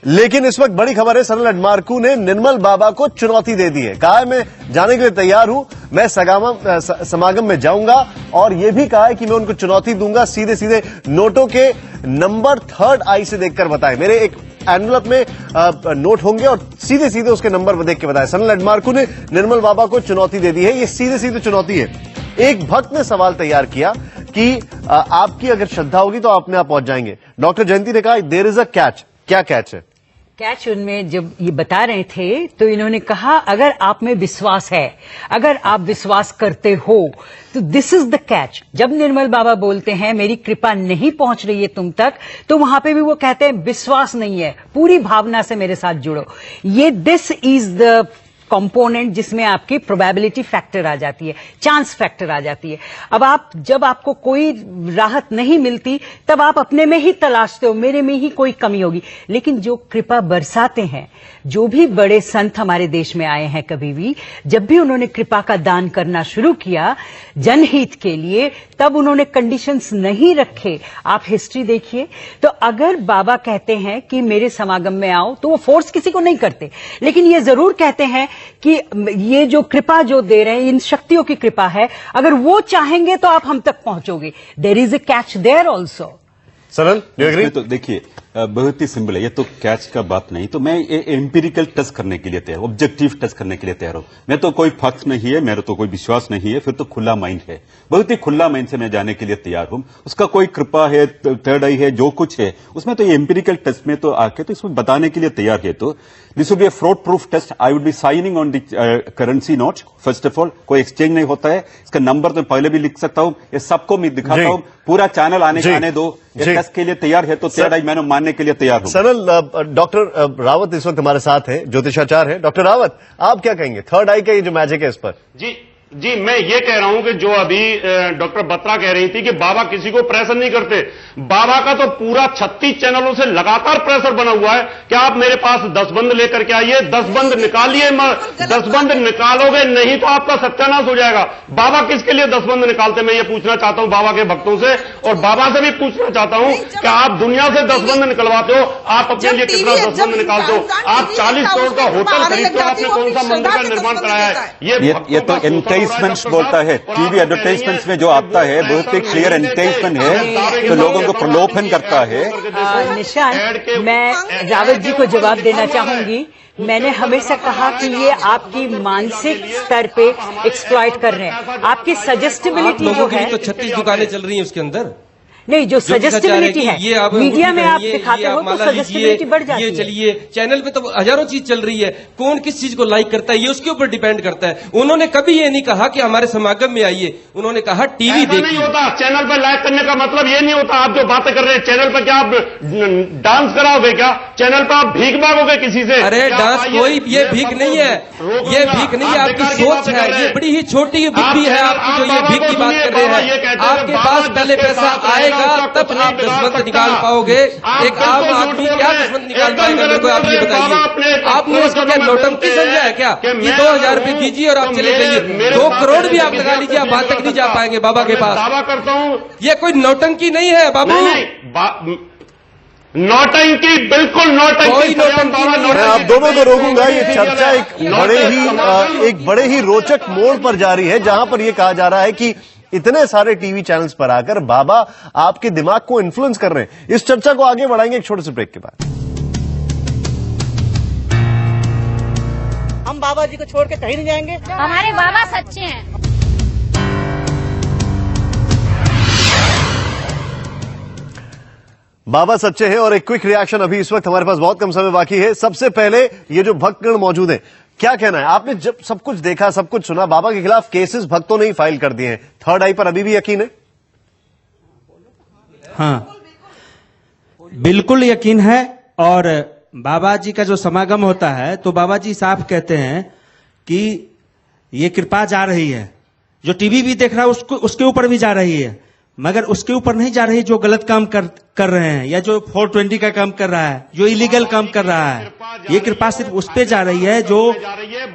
लेकिन इस वक्त बड़ी खबर है, सनल अडमार्कू ने निर्मल बाबा को चुनौती दे दी है। कहा है मैं जाने के लिए तैयार हूं, मैं समागम में जाऊंगा, और यह भी कहा है कि मैं उनको चुनौती दूंगा, सीधे सीधे नोटों के नंबर थर्ड आई से देखकर बताएं। मेरे एक एनवलप में नोट होंगे और सीधे सीधे उसके नंबर देख के बताएं। सनल अडमार्कू ने निर्मल बाबा को चुनौती दे दी है, ये सीधे सीधे चुनौती है। एक भक्त ने सवाल तैयार किया कि आपकी अगर श्रद्धा होगी तो आप अपने आप पहुंच जाएंगे। डॉक्टर जयंती ने कहा देयर इज अ कैच। क्या कैच है? कैच उनमें जब ये बता रहे थे तो इन्होंने कहा अगर आप में विश्वास है, अगर आप विश्वास करते हो तो दिस इज द कैच। जब निर्मल बाबा बोलते हैं मेरी कृपा नहीं पहुंच रही है तुम तक, तो वहां पे भी वो कहते हैं विश्वास नहीं है, पूरी भावना से मेरे साथ जुड़ो। ये दिस इज द कंपोनेंट जिसमें आपकी प्रोबेबिलिटी फैक्टर आ जाती है, चांस फैक्टर आ जाती है। अब आप जब आपको कोई राहत नहीं मिलती तब आप अपने में ही तलाशते हो मेरे में ही कोई कमी होगी, लेकिन जो कृपा बरसाते हैं, जो भी बड़े संत हमारे देश में आए हैं, कभी भी जब भी उन्होंने कृपा का दान करना शुरू किया जनहित के लिए, तब उन्होंने कंडीशंस नहीं रखे। आप हिस्ट्री देखिए, तो अगर बाबा कहते हैं कि मेरे समागम में आओ तो वो फोर्स किसी को नहीं करते, लेकिन ये जरूर कहते हैं कि ये जो कृपा जो दे रहे हैं इन शक्तियों की कृपा है, अगर वो चाहेंगे तो आप हम तक पहुंचोगे। There is a catch there also. सरल तो देखिए बहुत ही सिंपल है, ये तो कैच का बात नहीं। तो मैं एम्पिरिकल टेस्ट करने के लिए तैयार हूं, ऑब्जेक्टिव टेस्ट करने के लिए तैयार हूं। मैं तो कोई फक्स नहीं है, मेरा तो कोई विश्वास नहीं है, फिर तो खुला माइंड है, बहुत ही खुला माइंड से मैं जाने के लिए तैयार हूं। उसका कोई कृपा है, थर्ड आई है, जो कुछ है उसमें तो ये एम्पिरिकल टेस्ट में तो आके तो इसमें बताने के लिए तैयार है। तो this would be a fraud proof test. I would be signing on the currency note. First of all कोई एक्सचेंज नहीं होता है, इसका नंबर तो पहले भी लिख सकता हूं, ये सबको मैं दिखाता हूं, पूरा चैनल आने दो। टेस्ट के लिए तैयार है तो थर्ड आई मैंने मानने के लिए तैयार हूं। सरल, डॉक्टर रावत इस वक्त हमारे साथ हैं, ज्योतिषाचार्य हैं। डॉक्टर रावत, आप क्या कहेंगे थर्ड आई का ये जो मैजिक है इस पर? जी मैं ये कह रहा हूं कि जो अभी डॉक्टर बत्रा कह रही थी कि बाबा किसी को प्रेशर नहीं करते, बाबा का तो पूरा 36 चैनलों से लगातार प्रेशर बना हुआ है कि आप मेरे पास 10 बंद लेकर के आइए, 10 बंद निकालिए, 10 बंद निकालोगे नहीं तो आपका सत्यानाश हो जाएगा। बाबा किसके लिए 10 बंद निकालते, मैं ये पूछना चाहता हूं बाबा के भक्तों से, और बाबा से भी पूछना चाहता हूं कि आप दुनिया से 10 बंद निकलवाते हो, आप अपने लिए कितना 10 बंद निकालते हो? आप 40 करोड़ का होटल खरीदते हो, आपने कौन सा मंदिर का निर्माण कराया है? ये तो एडवर्टाइजमेंट्स बोलता है, टीवी एडवर्टाइजमेंट्स में जो आता है बहुत ही क्लियर एडवर्टाइजमेंट है, तो लोगों को प्रलोभन करता है। निशान, मैं रावत जी को जवाब देना चाहूंगी। मैंने हमेशा कहा कि ये आपकी मानसिक स्तर पे एक्सप्लॉइट कर रहे हैं, आपकी सजेस्टिबिलिटी जो है। तो 36 दुकानें चल रही हैं उसके अंदर, नहीं जो सजेस्टिबिलिटी है ये आप मीडिया में आप दिखाते हो तो सजेस्टिबिलिटी बढ़ जाती है। ये चलिए चैनल पे तो हजारों चीज चल रही है, कौन किस चीज को लाइक करता है ये उसके ऊपर डिपेंड करता है। उन्होंने कभी ये नहीं कहा कि हमारे समागम में आइए, उन्होंने कहा टीवी देखिए। नहीं होता चैनल पर लाइक करने का मतलब ये नहीं होता। आप जो बातें कर रहे हैं चैनल पर, क्या आप डांस कराओगे? क्या चैनल पर आप भीख मांगोगे किसी से? अरे डांस कोई ये भीख नहीं है, ये भीख नहीं है, आपकी सोच है, ये बड़ी ही छोटी बुद्धि है आपकी जो ये भीख की बात कर रहे हैं। आपके पास पहले पैसा आएगा तब आप 10 बंद निकाल पाओगे। एक आम आदमी क्या 10 बंद निकाल पाएगा? मेरे को आप ये बताइए। आपने इसको क्या नौटंकी समझा है क्या कि 2000 रुपये दीजिए और आप चले जाइए? 2 करोड़ भी आप लगा लीजिए, आप वहां तक नहीं जा पाएंगे बाबा के पास। दावा करता हूँ ये कोई नौटंकी नहीं है बाबू, नौटंकी बिल्कुल नौटंकी। मैं आप दोनों को रोकूंगा। ये चर्चा एक बड़े ही रोचक मोड़ पर जारी है, जहां पर यह कहा जा रहा है कि इतने सारे टीवी चैनल्स पर आकर बाबा आपके दिमाग को इन्फ्लुएंस कर रहे हैं। इस चर्चा को आगे बढ़ाएंगे एक छोटे से ब्रेक के बाद। हम बाबा जी को छोड़ के कहीं नहीं जाएंगे, हमारे बाबा सच्चे हैं। बाबा सच्चे हैं। और एक क्विक रिएक्शन अभी इस वक्त हमारे पास बहुत कम समय बाकी है। सबसे पहले ये जो भक्तगण मौजूद हैं, क्या कहना है? आपने जब सब कुछ देखा, सब कुछ सुना, बाबा के खिलाफ केसेस भक्तों ने ही फाइल कर दिए हैं, थर्ड आई पर अभी भी यकीन है? हाँ बिल्कुल यकीन है। और बाबा जी का जो समागम होता है तो बाबा जी साफ कहते हैं कि ये कृपा जा रही है, जो टीवी भी देख रहा है उसके ऊपर भी जा रही है, मगर उसके ऊपर नहीं जा रही जो गलत काम कर रहे हैं, या जो 420 का काम कर रहा है, जो इलीगल काम कर रहा है। ये कृपा सिर्फ उस पे जा रही है जो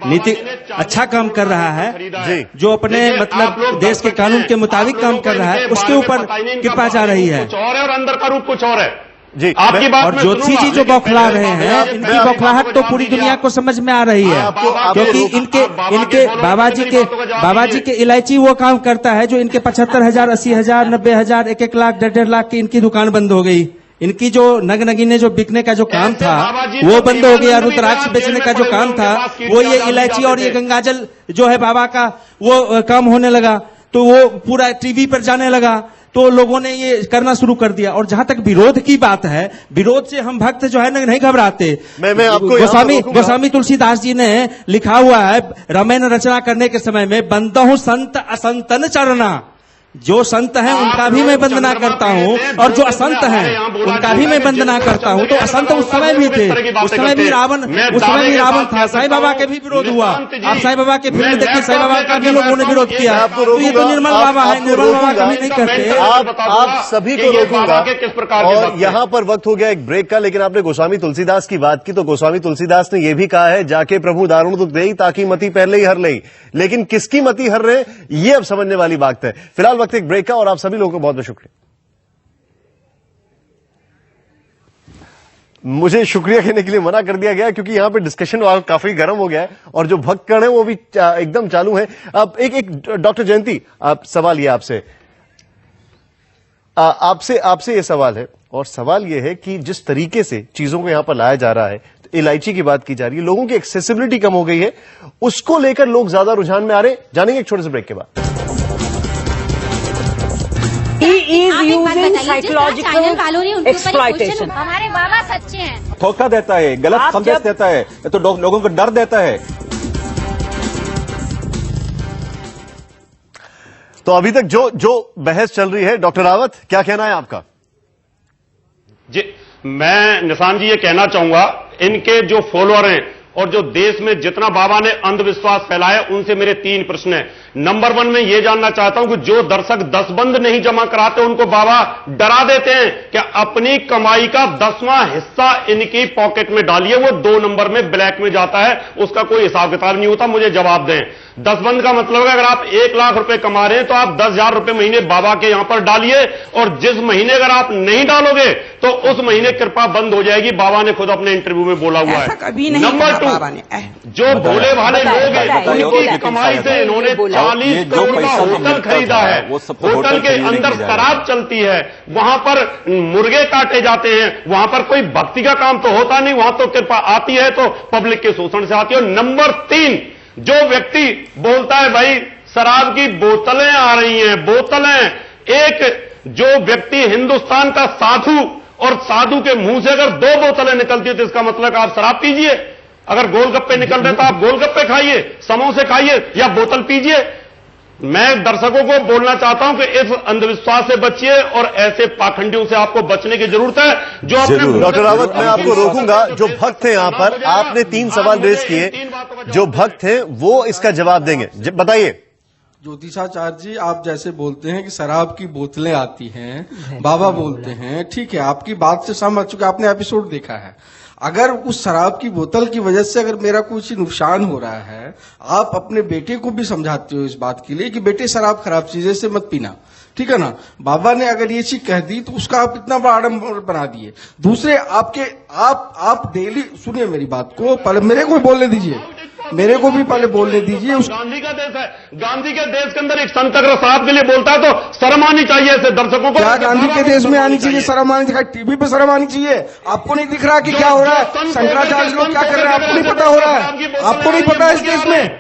नीति अच्छा काम कर रहा है, जो अपने मतलब देश के कानून के मुताबिक काम कर रहा है, उसके ऊपर कृपा जा रही है। कुछ और है और अंदर का रूप कुछ और है। जी आपकी बात और मैं ज्योतिषी जी सुनूंगा, जो बौखला रहे लेकिन हैं, इनकी बौखलाहट तो पूरी दुनिया को समझ में आ रही है, क्योंकि इनके बाबा जी के इलायची वो काम करता है जो इनके 75,000, 80,000, 90,000, 1-1 लाख, 1.5 लाख की इनकी दुकान बंद हो गई। इनकी जो नगनगीने जो बिकने का जो काम था वो बंद हो गया, रुद्राक्ष बेचने का जो काम था वो ये इलायची और ये गंगाजल जो है बाबा का वो काम होने लगा, तो वो पूरा टीवी पर जाने लगा, तो लोगों ने ये करना शुरू कर दिया। और जहां तक विरोध की बात है, विरोध से हम भक्त जो है नहीं घबराते। मैं आपको गोस्वामी तुलसीदास जी ने लिखा हुआ है, रामायण रचना करने के समय में बंदहु संत असंतन चरना, जो संत हैं उनका भी मैं वंदना करता हूं और जो असंत हैं उनका भी मैं वंदना करता हूं। तो असंत उस समय भी थे, उस समय भी रावण था, साईं बाबा के भी विरोध हुआ। आप साईं बाबा के फिल्म देखिए, साईं बाबा का भी लोगों ने विरोध किया। तो ये तो निर्मल बाबा है, निर्मल बाबा कभी नहीं करते। आप सभी को रोकूंगा और यहाँ पर वक्त हो गया एक ब्रेक का, लेकिन आपने गोस्वामी तुलसीदास की बात की तो गोस्वामी तुलसीदास ने यह भी कहा है, जाके प्रभु दारुण दुख देई ताकि मति पहले ही हर लई। लेकिन किसकी मति हर रहे ये अब समझने वाली बात है। फिलहाल वक्त एक ब्रेक का और आप सभी लोगों को बहुत बहुत शुक्रिया। मुझे शुक्रिया कहने के लिए मना कर दिया गया क्योंकि यहां पे डिस्कशन काफी गर्म हो गया है और जो भक्तगण है वो भी एकदम चालू है। अब एक डॉक्टर जयंती, आप सवाल ये आपसे ये सवाल है, और सवाल ये है कि जिस तरीके से चीजों को यहां पर लाया जा रहा है, इलायची की बात की जा रही है, लोगों की एक्सेसिबिलिटी कम हो गई है, उसको लेकर लोग ज्यादा रुझान में आ रहे हैं। जानेंगे एक छोटे से ब्रेक के बाद। He is using psychological exploitation. हमारे बाबा सच्चे हैं। धोखा देता है, गलत संदेश देता है, तो लोगों को डर देता है। तो अभी तक जो बहस चल रही है, डॉक्टर रावत क्या कहना है आपका? जी, मैं निशान जी ये कहना चाहूंगा, इनके जो फॉलोअर हैं और जो देश में जितना बाबा ने अंधविश्वास फैलाया, उनसे मेरे 3 प्रश्न हैं। नंबर 1 में यह जानना चाहता हूं कि जो दर्शक 10 बंद नहीं जमा कराते उनको बाबा डरा देते हैं कि अपनी कमाई का 10वां हिस्सा इनकी पॉकेट में डालिए, वो 2 नंबर में ब्लैक में जाता है, उसका कोई हिसाब किताब नहीं होता। मुझे जवाब दें। 10 बंद का मतलब है अगर आप 1 लाख रुपए कमा रहे हैं तो आप 10,000 रुपए महीने बाबा के यहां पर डालिए, और जिस महीने अगर आप नहीं डालोगे तो उस महीने कृपा बंद हो जाएगी। बाबा ने खुद अपने इंटरव्यू में बोला हुआ है। नंबर 2, जो भोले भाले लोग हैं उनकी कमाई से इन्होंने 40 करोड़ का होटल खरीदा है। होटल के अंदर शराब चलती है, वहां पर मुर्गे काटे जाते हैं, वहां पर कोई भक्ति का काम तो होता नहीं, वहां तो कृपा आती है तो पब्लिक के शोषण से आती है। नंबर 3, जो व्यक्ति बोलता है भाई शराब की बोतलें आ रही हैं, बोतलें, एक जो व्यक्ति हिंदुस्तान का साधु, और साधु के मुंह से अगर 2 बोतलें निकलती है तो इसका मतलब आप शराब पीजिए। अगर गोलगप्पे निकल रहे तो आप गोलगप्पे खाइए, समोसे खाइए या बोतल पीजिए। मैं दर्शकों को बोलना चाहता हूं कि इस अंधविश्वास से बचिए और ऐसे पाखंडियों से आपको बचने की जरूरत है। जो अपने डॉक्टर रावत, मैं आपको रोकूंगा। जो भक्त हैं यहां पर, आपने 3 सवाल रेज किए, जो भक्त हैं वो इसका जवाब देंगे। बताइए। ज्योतिषाचार्य जी, आप जैसे बोलते हैं कि शराब की बोतलें आती हैं, बाबा बोलते हैं, ठीक है, आपकी बात से सहमत, चूंकि आपने एपिसोड देखा है। अगर उस शराब की बोतल की वजह से अगर मेरा कुछ नुकसान हो रहा है, आप अपने बेटे को भी समझाते हो इस बात के लिए कि बेटे शराब खराब चीजें से मत पीना, ठीक है ना। बाबा ने अगर ये चीज कह दी तो उसका आप इतना बड़ा आडंबर बना दिए। दूसरे आप डेली सुनिए मेरी बात को, पहले मेरे को बोलने दीजिए, मेरे को भी पहले बोलने दीजिए। गांधी का देश है, गांधी के देश के अंदर एक संत अगर शराब के लिए बोलता है तो शर्म आनी चाहिए ऐसे दर्शकों को। क्या गांधी के देश में आनी चाहिए शर्म आनी चाहिए? टीवी पे शर्म आनी चाहिए। आपको नहीं दिख रहा कि क्या हो रहा है? शंकराचार्य लोग क्या कर रहे हैं आपको नहीं पता हो रहा है? आपको नहीं पता इस देश में?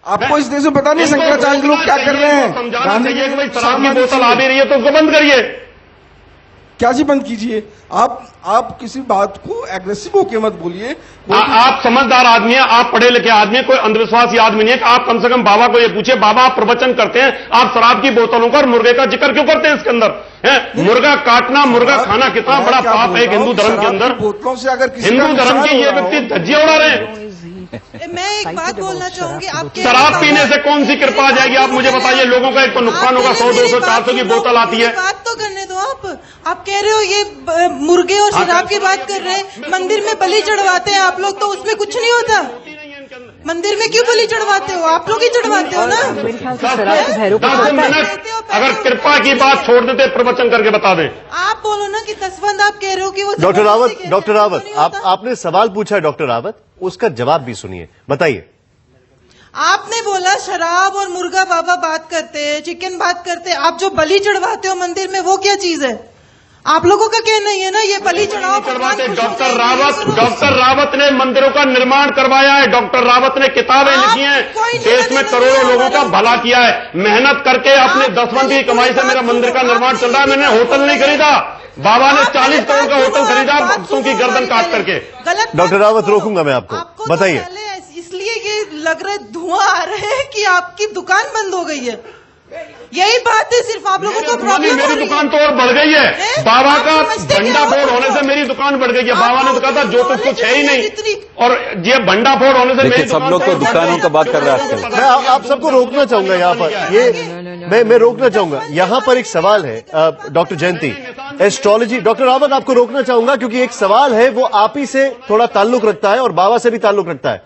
आपको इस देश में पता नहीं शंकराचार्य लोग क्या कर रहे हैं? गांधी जी शराब की बोतल आ भी रही है तो उसको बंद करिए। क्या जी बंद कीजिए? आप किसी बात को एग्रेसिव होके मत बोलिए। आप समझदार आदमी हैं, आप पढ़े लिखे आदमी हैं, कोई अंधविश्वासी आदमी नहीं है। आप कम से कम बाबा को ये पूछिए, बाबा आप प्रवचन करते हैं, आप शराब की बोतलों का और मुर्गे का जिक्र क्यों करते हैं इसके अंदर? मुर्गा काटना, मुर्गा खाना कितना बड़ा पाप है एक हिंदू धर्म के अंदर। बोतलों से अगर हिंदू धर्म के ये व्यक्ति धज्जियां उड़ा रहे हैं। मैं एक बात बोलना चाहूंगी, आपके शराब पीने से कौन सी कृपा आ जाएगी? आप मुझे बताइए। लोगों का एक तो नुकसान होगा, 100, 200, 400 की बोतल आती है। बात तो करने दो। आप कह रहे हो ये मुर्गे और शराब की बात कर रहे हैं, मंदिर में बलि चढ़वाते हैं आप लोग, तो उसमें कुछ नहीं होता। मंदिर में क्यों बलि चढ़वाते हो? आप लोग ही चढ़वाते हो ना। मेरे ख्याल से शराब तो भैरव को 10 मिनट अगर कृपा की बात छोड़ देते प्रवचन करके बता दें। आप बोलो ना कि दसवंध आप कह रहे हो कि वो डॉक्टर रावत आपने सवाल पूछा है डॉक्टर रावत, उसका जवाब भी सुनिए, बताइए। आपने बोला शराब और मुर्गा बाबा बात करते हैं, चिकन बात करते हैं, आप जो बलि चढ़वाते हो मंदिर में वो क्या चीज है? आप लोगों का कहना ही है ना ये बलि चढ़ाओ। डॉक्टर रावत ने मंदिरों का निर्माण करवाया है, डॉक्टर रावत ने किताबें लिखी हैं, देश में करोड़ों लोगों का भला किया है, मेहनत करके अपने दसवंध की कमाई से मेरा मंदिर का निर्माण चल रहा है। मैंने होटल नहीं खरीदा, बाबा ने 40 करोड़ का होटल खरीदा भक्तों की गर्दन काट करके। डॉक्टर रावत रोकूंगा मैं आपको, बताइए। इसलिए ये लग रहा है धुआं आ रहा है कि आपकी दुकान बंद हो गई है, यही बात है। सिर्फ आप लोगों को प्रॉब्लम। मेरी दुकान तो और बढ़ गई है, बाबा का भंडा फोड़ होने से मेरी दुकान बढ़ गई है। बाबा ने तो कहा था जो तो कुछ है ही नहीं, और ये भंडा फोड़ होने से मेरी सब लोग तो दुकानों का बात कर रहे हैं आजकल। मैं आप सबको रोकना चाहूंगा यहाँ पर, ये मैं रोकना चाहूंगा। यहाँ पर एक सवाल है डॉक्टर जयंती, एस्ट्रोलॉजी। डॉक्टर रावत आपको रोकना चाहूंगा क्योंकि एक सवाल है वो आप ही से थोड़ा ताल्लुक रखता है और बाबा से भी ताल्लुक रखता है।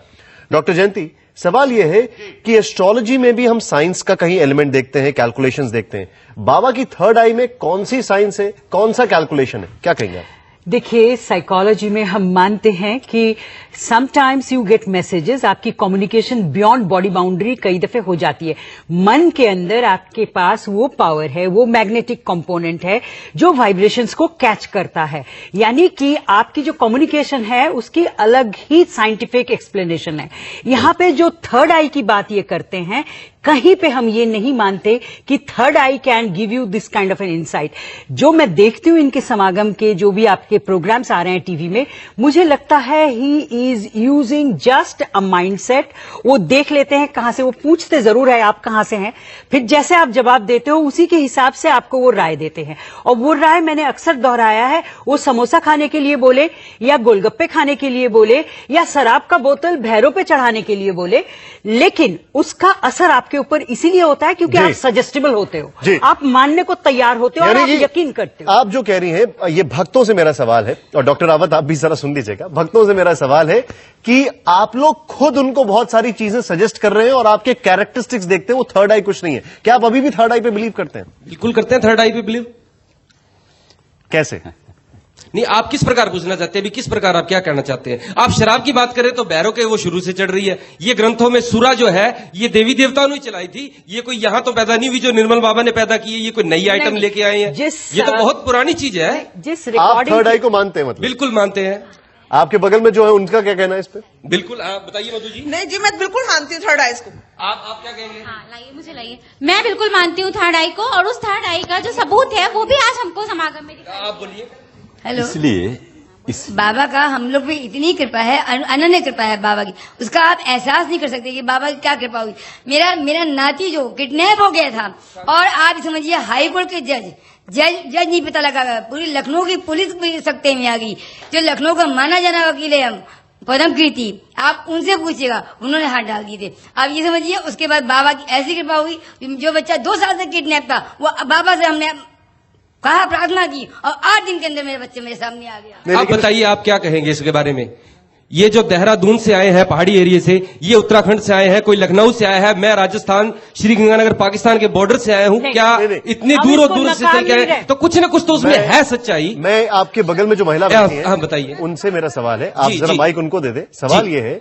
डॉक्टर जयंती, सवाल यह है कि एस्ट्रोलॉजी में भी हम साइंस का कहीं एलिमेंट देखते हैं, कैलकुलेशंस देखते हैं। बाबा की थर्ड आई में कौन सी साइंस है, कौन सा कैलकुलेशन है, क्या कहेंगे आप? देखिए, साइकोलॉजी में हम मानते हैं कि समटाइम्स यू गेट मैसेजेस, आपकी कम्युनिकेशन बियॉन्ड बॉडी बाउंड्री कई दफे हो जाती है। मन के अंदर आपके पास वो पावर है, वो मैग्नेटिक कंपोनेंट है जो वाइब्रेशंस को कैच करता है। यानी कि आपकी जो कम्युनिकेशन है उसकी अलग ही साइंटिफिक एक्सप्लेनेशन है। यहां पे जो थर्ड आई की बात ये करते हैं, कहीं पे हम ये नहीं मानते कि third I can give you this kind of an insight. जो मैं देखती हूं इनके समागम के जो भी आपके प्रोग्राम्स आ रहे हैं टीवी में, मुझे लगता है he is using just a mindset. वो देख लेते हैं कहां से, वो पूछते जरूर है आप कहां से हैं, फिर जैसे आप जवाब देते हो उसी के हिसाब से आपको वो राय देते हैं। और वो राय मैंने अक्सर दोहराया है, वो समोसा खाने के लिए बोले या गोलगप्पे खाने के लिए बोले या शराब का बोतल भैरों पे चढ़ाने के लिए बोले, लेकिन उसका असर आपके ऊपर इसीलिए होता है क्योंकि आप सजेस्टेबल होते हो, आप मानने को तैयार होते हो और आप यकीन करते हो। आप जो कह रही हैं, ये भक्तों से मेरा सवाल है, और डॉक्टर रावत आप भी जरा सुन लीजिएगा। भक्तों से मेरा सवाल है कि आप लोग खुद उनको बहुत सारी चीजें सजेस्ट कर रहे हैं और आपके कैरेक्टरिस्टिक्स देखते हैं, वो थर्ड आई कुछ नहीं है। क्या आप अभी भी थर्ड आई पे बिलीव करते हैं? बिल्कुल करते हैं, थर्ड आई पे बिलीव। कैसे? नहीं, आप किस प्रकार पूछना चाहते हैं, अभी किस प्रकार आप क्या कहना चाहते हैं? आप शराब की बात करें तो भैरव के वो शुरू से चढ़ रही है। ये ग्रंथों में सुरा जो है ये देवी देवताओं ने चलाई थी, ये कोई यहां तो पैदा नहीं हुई जो निर्मल बाबा ने पैदा की है, ये कोई नई आइटम लेके आए हैं। ये तो बहुत पुरानी चीज है। आप थर्ड आई को मानते हैं? मतलब बिल्कुल मानते हैं। आपके बगल में जो है उनका क्या कहना है इस पे? बिल्कुल, आप बताइए मधु जी। नहीं जी, मैं बिल्कुल मानती हूँ थर्ड आई को। आप क्या कहेंगे? हाँ, लाइए, मुझे लाइए। मैं बिल्कुल मानती हूँ थर्ड आई को, और उस थर्ड आई का जो सबूत है वो भी आज हमको समागम में दिखाया। आप बोलिए। हेलो। इसलिए बाबा का हम लोग पे इतनी कृपा है, अनन्य कृपा है बाबा की, उसका आप एहसास नहीं कर सकते कि बाबा की क्या कृपा हुई। मेरा नाती जो किडनैप हो गया था, और आप समझिए हाई कोर्ट के जज नहीं पता लगा, पूरी लखनऊ की पुलिस भी सकते में आ गई। जो लखनऊ का माना जाना वकील है हम पदम कीर्ति, आप उनसे पूछिएगा, उन्होंने हाथ डाल दिए थे। आप ये समझिए उसके बाद बाबा की ऐसी कृपा हुई, जो बच्चा 2 साल से किडनैप था वो बाबा से हमने कहा, प्रार्थना की, और 8 दिन के अंदर मेरे बच्चे मेरे सामने आ गया। आप बताइए, आप क्या कहेंगे इसके बारे में? ये जो देहरादून से आए हैं, पहाड़ी एरिया से, ये उत्तराखंड से आए हैं, कोई लखनऊ से आया है, मैं राजस्थान श्री गंगानगर पाकिस्तान के बॉर्डर से आया हूँ। क्या इतनी दूर से चल के आए तो कुछ न कुछ तो उसमें है सच्चाई। मैं आपके बगल में जो महिला बैठी है, हाँ बताइए, उनसे मेरा सवाल है, आप जरा माइक उनको दे दे। सवाल ये है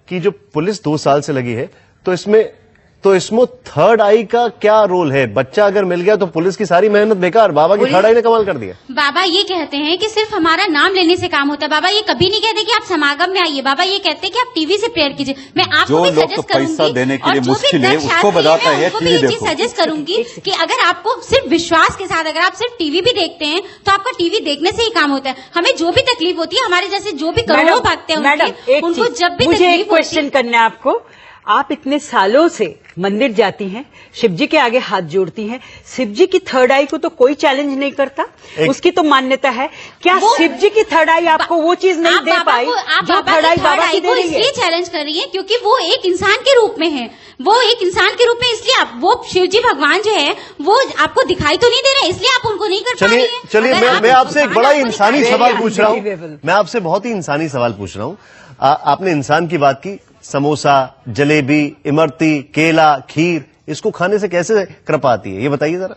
कि जो पुलिस 2 साल से लगी है, तो इसमें थर्ड आई का क्या रोल है? बच्चा अगर मिल गया तो पुलिस की सारी मेहनत बेकार, बाबा की थर्ड आई ने कमाल कर दिया। बाबा ये कहते हैं कि सिर्फ हमारा नाम लेने से काम होता है। बाबा ये कभी नहीं कहते कि आप समागम में आइए, बाबा ये कहते हैं कि आप टीवी से प्रेयर कीजिए। मैं आपको भी सजेस्ट करूंगी, पैसा देने के लिए मुश्किल है उसको बताता है, उनको भी ये चीज सजेस्ट करूंगी कि अगर आपको सिर्फ विश्वास के साथ, अगर आप सिर्फ टीवी भी देखते हैं तो आपका टीवी देखने से ही काम होता है। हमें जो भी तकलीफ होती है, हमारे जैसे जो भी करोड़ों भक्त हैं उनको जब भी मुझे एक क्वेश्चन करना है आपको। आप इतने सालों से मंदिर जाती हैं, शिव जी के आगे हाथ जोड़ती हैं, शिव जी की थर्ड आई को तो कोई चैलेंज नहीं करता, उसकी तो मान्यता है। क्या शिव जी की थर्ड आई आपको वो चीज नहीं दे पाई जो थर्ड आई बाबा की दे रही है? इसलिए चैलेंज कर रही है क्योंकि वो एक इंसान के रूप में है, वो एक इंसान के रूप में, इसलिए आप वो शिव जी भगवान जो है वो आपको दिखाई तो नहीं दे रहे, इसलिए आप उनको नहीं कर पा रही हैं। चलिए मैं आपसे एक बड़ा इंसानी सवाल पूछ रहा हूँ, मैं आपसे बहुत ही इंसानी सवाल पूछ रहा हूँ। आपने इंसान की बात की, समोसा, जलेबी, इमरती, केला, खीर, इसको खाने से कैसे कृपा आती है, ये बताइए जरा।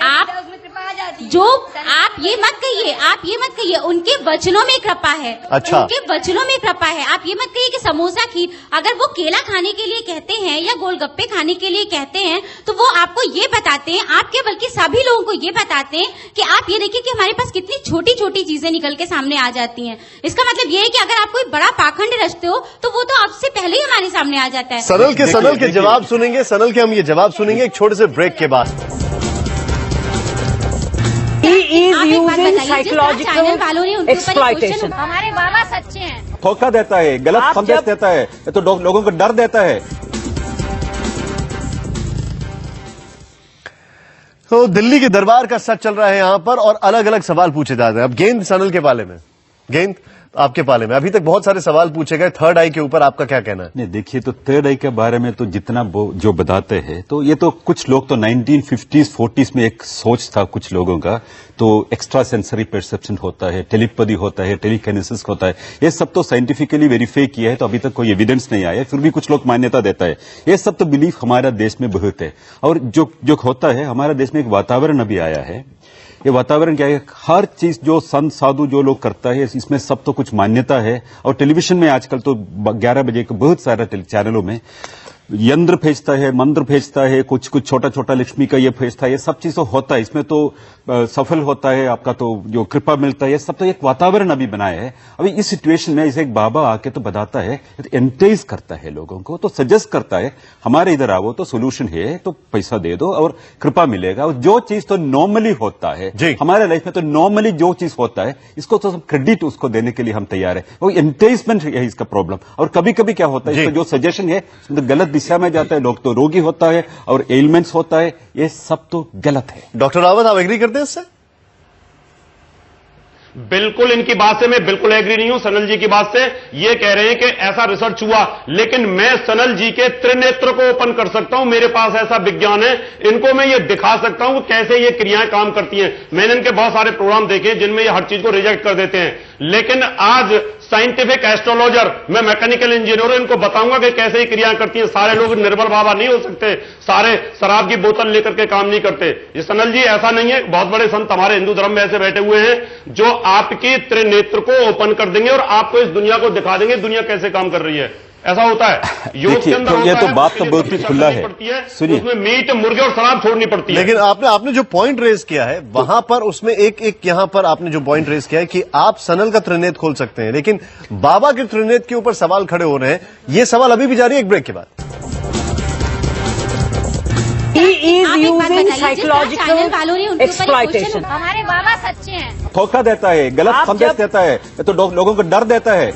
आप जो आप ये मत कहिए उनके वचनों में कृपा है। अच्छा। उनके वचनों में कृपा है। आप ये मत कहिए कि समोसा, खीर, अगर वो केला खाने के लिए कहते हैं या गोलगप्पे खाने के लिए कहते हैं तो वो आपको ये बताते हैं, आपके बल्कि सभी लोगों को ये बताते हैं कि आप ये देखिए कि हमारे पास कितनी छोटी छोटी चीजें निकल के सामने आ जाती हैं। इसका मतलब ये है कि अगर आप कोई बड़ा पाखंड रचते हो तो वो तो आपसे पहले ही हमारे सामने आ जाता है। सनल के जवाब सुनेंगे, सनल के हम ये जवाब सुनेंगे एक छोटे से ब्रेक के बाद। एक्सप्लॉयटेशन। हमारे बाबा सच्चे हैं। धोखा देता है, गलत संदेश देता है, तो लोगों को डर देता है। तो दिल्ली के दरबार का सच चल रहा है यहां पर और अलग अलग सवाल पूछे जा रहे हैं। अब गेंद सनल के पाले में, गेंद आपके पाले में। अभी तक बहुत सारे सवाल पूछे गए थर्ड आई के ऊपर, आपका क्या कहना है? नहीं, देखिए, तो थर्ड आई के बारे में तो जितना जो बताते हैं, तो ये तो कुछ लोग तो 1950s 40s में एक सोच था कुछ लोगों का, तो एक्स्ट्रा सेंसरी परसेप्शन होता है, टेलीपैथी होता है, टेलीकाइनेसिस होता है, ये सब तो साइंटिफिकली वेरीफाई किया है, तो अभी तक कोई एविडेंस नहीं आया, फिर भी कुछ लोग मान्यता देता है। ये सब तो बिलीफ हमारा देश में बहुत है। और जो होता है, हमारा देश में एक वातावरण अभी आया है। ये वातावरण क्या है, हर चीज जो संत साधु जो लोग करता है इसमें सब तो कुछ मान्यता है। और टेलीविजन में आजकल तो 11 बजे के बहुत सारे चैनलों में यंत्र भेजता है, मंत्र भेजता है, कुछ छोटा छोटा लक्ष्मी का ये भेजता है, ये सब चीज तो होता है, इसमें तो सफल होता है आपका, तो जो कृपा मिलता है, ये सब तो एक वातावरण अभी बनाया है। अभी इस सिचुएशन में इसे एक बाबा आके तो बताता है, एंटेज करता है लोगों को, तो सजेस्ट करता है हमारे इधर आओ तो सोल्यूशन है, तो पैसा दे दो और कृपा मिलेगा। और जो चीज तो नॉर्मली होता है हमारे लाइफ में, तो नॉर्मली जो चीज होता है इसको तो क्रेडिट उसको देने के लिए हम तैयार है। वो एंटेजमेंट है इसका प्रॉब्लम। और कभी कभी क्या होता है, इसका जो सजेशन है उसमें तो गलत दिशा में जाता है, लोग तो रोगी होता है और एलिमेंट्स होता है, ये सब तो गलत है। डॉक्टर रावत, आप एग्री करते हैं इससे? बिल्कुल, इनकी बात से मैं बिल्कुल एग्री नहीं हूं। सनल जी की बात से ये कह रहे हैं कि ऐसा रिसर्च हुआ, लेकिन मैं सनल जी के त्रिनेत्र को ओपन कर सकता हूं। मेरे पास ऐसा विज्ञान है, इनको मैं ये दिखा सकता हूं कि कैसे ये क्रियाएं काम करती हैं। मैंने इनके बहुत सारे प्रोग्राम देखे जिनमें ये हर चीज को रिजेक्ट कर देते हैं, लेकिन आज साइंटिफिक एस्ट्रोलॉजर, मैं मैकेनिकल इंजीनियर हूं, इनको बताऊंगा कि कैसे ये क्रियाएं करती हैं। सारे लोग निर्मल बाबा नहीं हो सकते, सारे शराब की बोतल लेकर के काम नहीं करते। ये सनल जी ऐसा नहीं है। बहुत बड़े संत हमारे हिंदू धर्म में ऐसे बैठे हुए हैं जो आपके त्रिनेत्र को ओपन कर देंगे और आपको इस दुनिया को दिखा देंगे दुनिया कैसे काम कर रही है। ऐसा होता है योग के अंदर, ये तो बात तो बहुत ही खुला है। सुनिए, उसमें मीट, मुर्गे और शराब छोड़नी पड़ती है। लेकिन आपने जो पॉइंट रेज किया है वहां पर, उसमें एक यहां पर आपने जो पॉइंट रेज किया है कि आप सनल का त्रिनेत्र खोल सकते हैं, लेकिन बाबा के त्रिनेत्र के ऊपर सवाल खड़े हो रहे हैं। ये सवाल अभी भी जारी है, एक ब्रेक के बाद। एक्सप्लॉयटेशन। हमारे बाबा सच्चे हैं। धोखा देता है, गलत संदेश देता है, तो लोगों को डर देता है।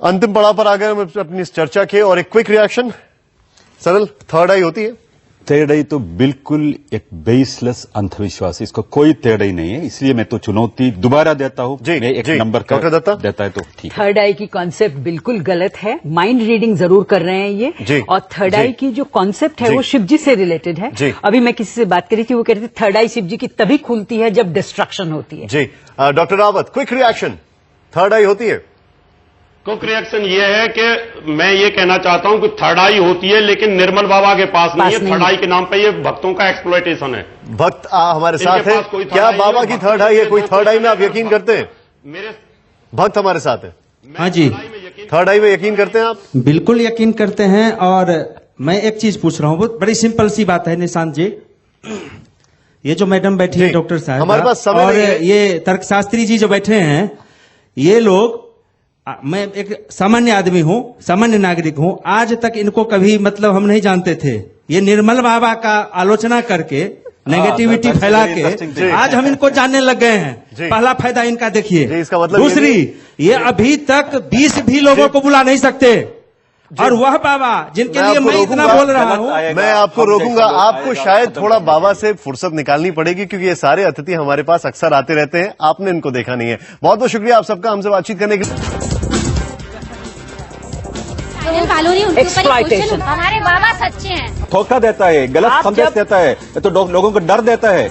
अंतिम पड़ाव पर आ गए हम अपनी इस चर्चा के, और एक क्विक रिएक्शन। सरल, थर्ड आई होती है? थर्ड आई तो बिल्कुल एक बेसलेस अंधविश्वास, इसको कोई थर्ड आई नहीं है, इसलिए मैं तो चुनौती दोबारा देता हूं। मैं एक नंबर का देता है तो ठीक। थर्ड आई की कॉन्सेप्ट बिल्कुल गलत है। माइंड रीडिंग जरूर कर रहे हैं ये, और थर्ड आई की जो कॉन्सेप्ट है वो शिव जी से रिलेटेड है। अभी मैं किसी से बात करी थी, वो कह रही थी थर्ड आई शिव जी की तभी खुलती है जब डिस्ट्रक्शन होती है। जी doctor Rawat, quick reaction, third eye होती है? क्विक रिएक्शन ये है कि मैं ये कहना चाहता हूं कि थर्ड आई होती है, लेकिन निर्मल बाबा के पास नहीं है। थर्ड आई के नाम पे ये भक्तों का एक्सप्लॉयटेशन है। भक्त हमारे साथ है, क्या बाबा की थर्ड आई है? कोई थर्ड आई में आप यकीन करते हैं? मेरे भक्त हमारे साथ है। हाँ जी, थर्ड आई में यकीन करते हैं आप? बिल्कुल यकीन करते हैं। और मैं एक चीज पूछ रहा हूँ, बहुत बड़ी सिंपल सी बात है निशांत जी। ये जो मैडम बैठी है डॉक्टर साहब, हमारे पास समय और ये तर्कशास्त्री जी जो बैठे हैं, ये लोग, मैं एक सामान्य आदमी हूं, सामान्य नागरिक हूं, आज तक इनको कभी मतलब हम नहीं जानते थे। ये निर्मल बाबा का आलोचना करके, नेगेटिविटी फैला के आज हम इनको जानने लग गए हैं। पहला फायदा इनका देखिए। इसका मतलब दूसरी, ये अभी तक 20 भी लोगों को बुला नहीं सकते, और वह बाबा जिनके लिए मैं इतना बोल रहा हूं। मैं आपको रोकूंगा। आपको शायद थोड़ा बाबा से फुर्सत निकालनी पड़ेगी, क्योंकि ये सारे अतिथि हमारे पास अक्सर आते रहते हैं, आपने इनको देखा नहीं है। बहुत बहुत शुक्रिया आप सबका हमसे बातचीत करने के लिए। एक्सप्लॉयटेशन। हमारे बाबा सच्चे हैं। धोखा देता है, गलत संदेश देता है, तो लोगों को डर देता है।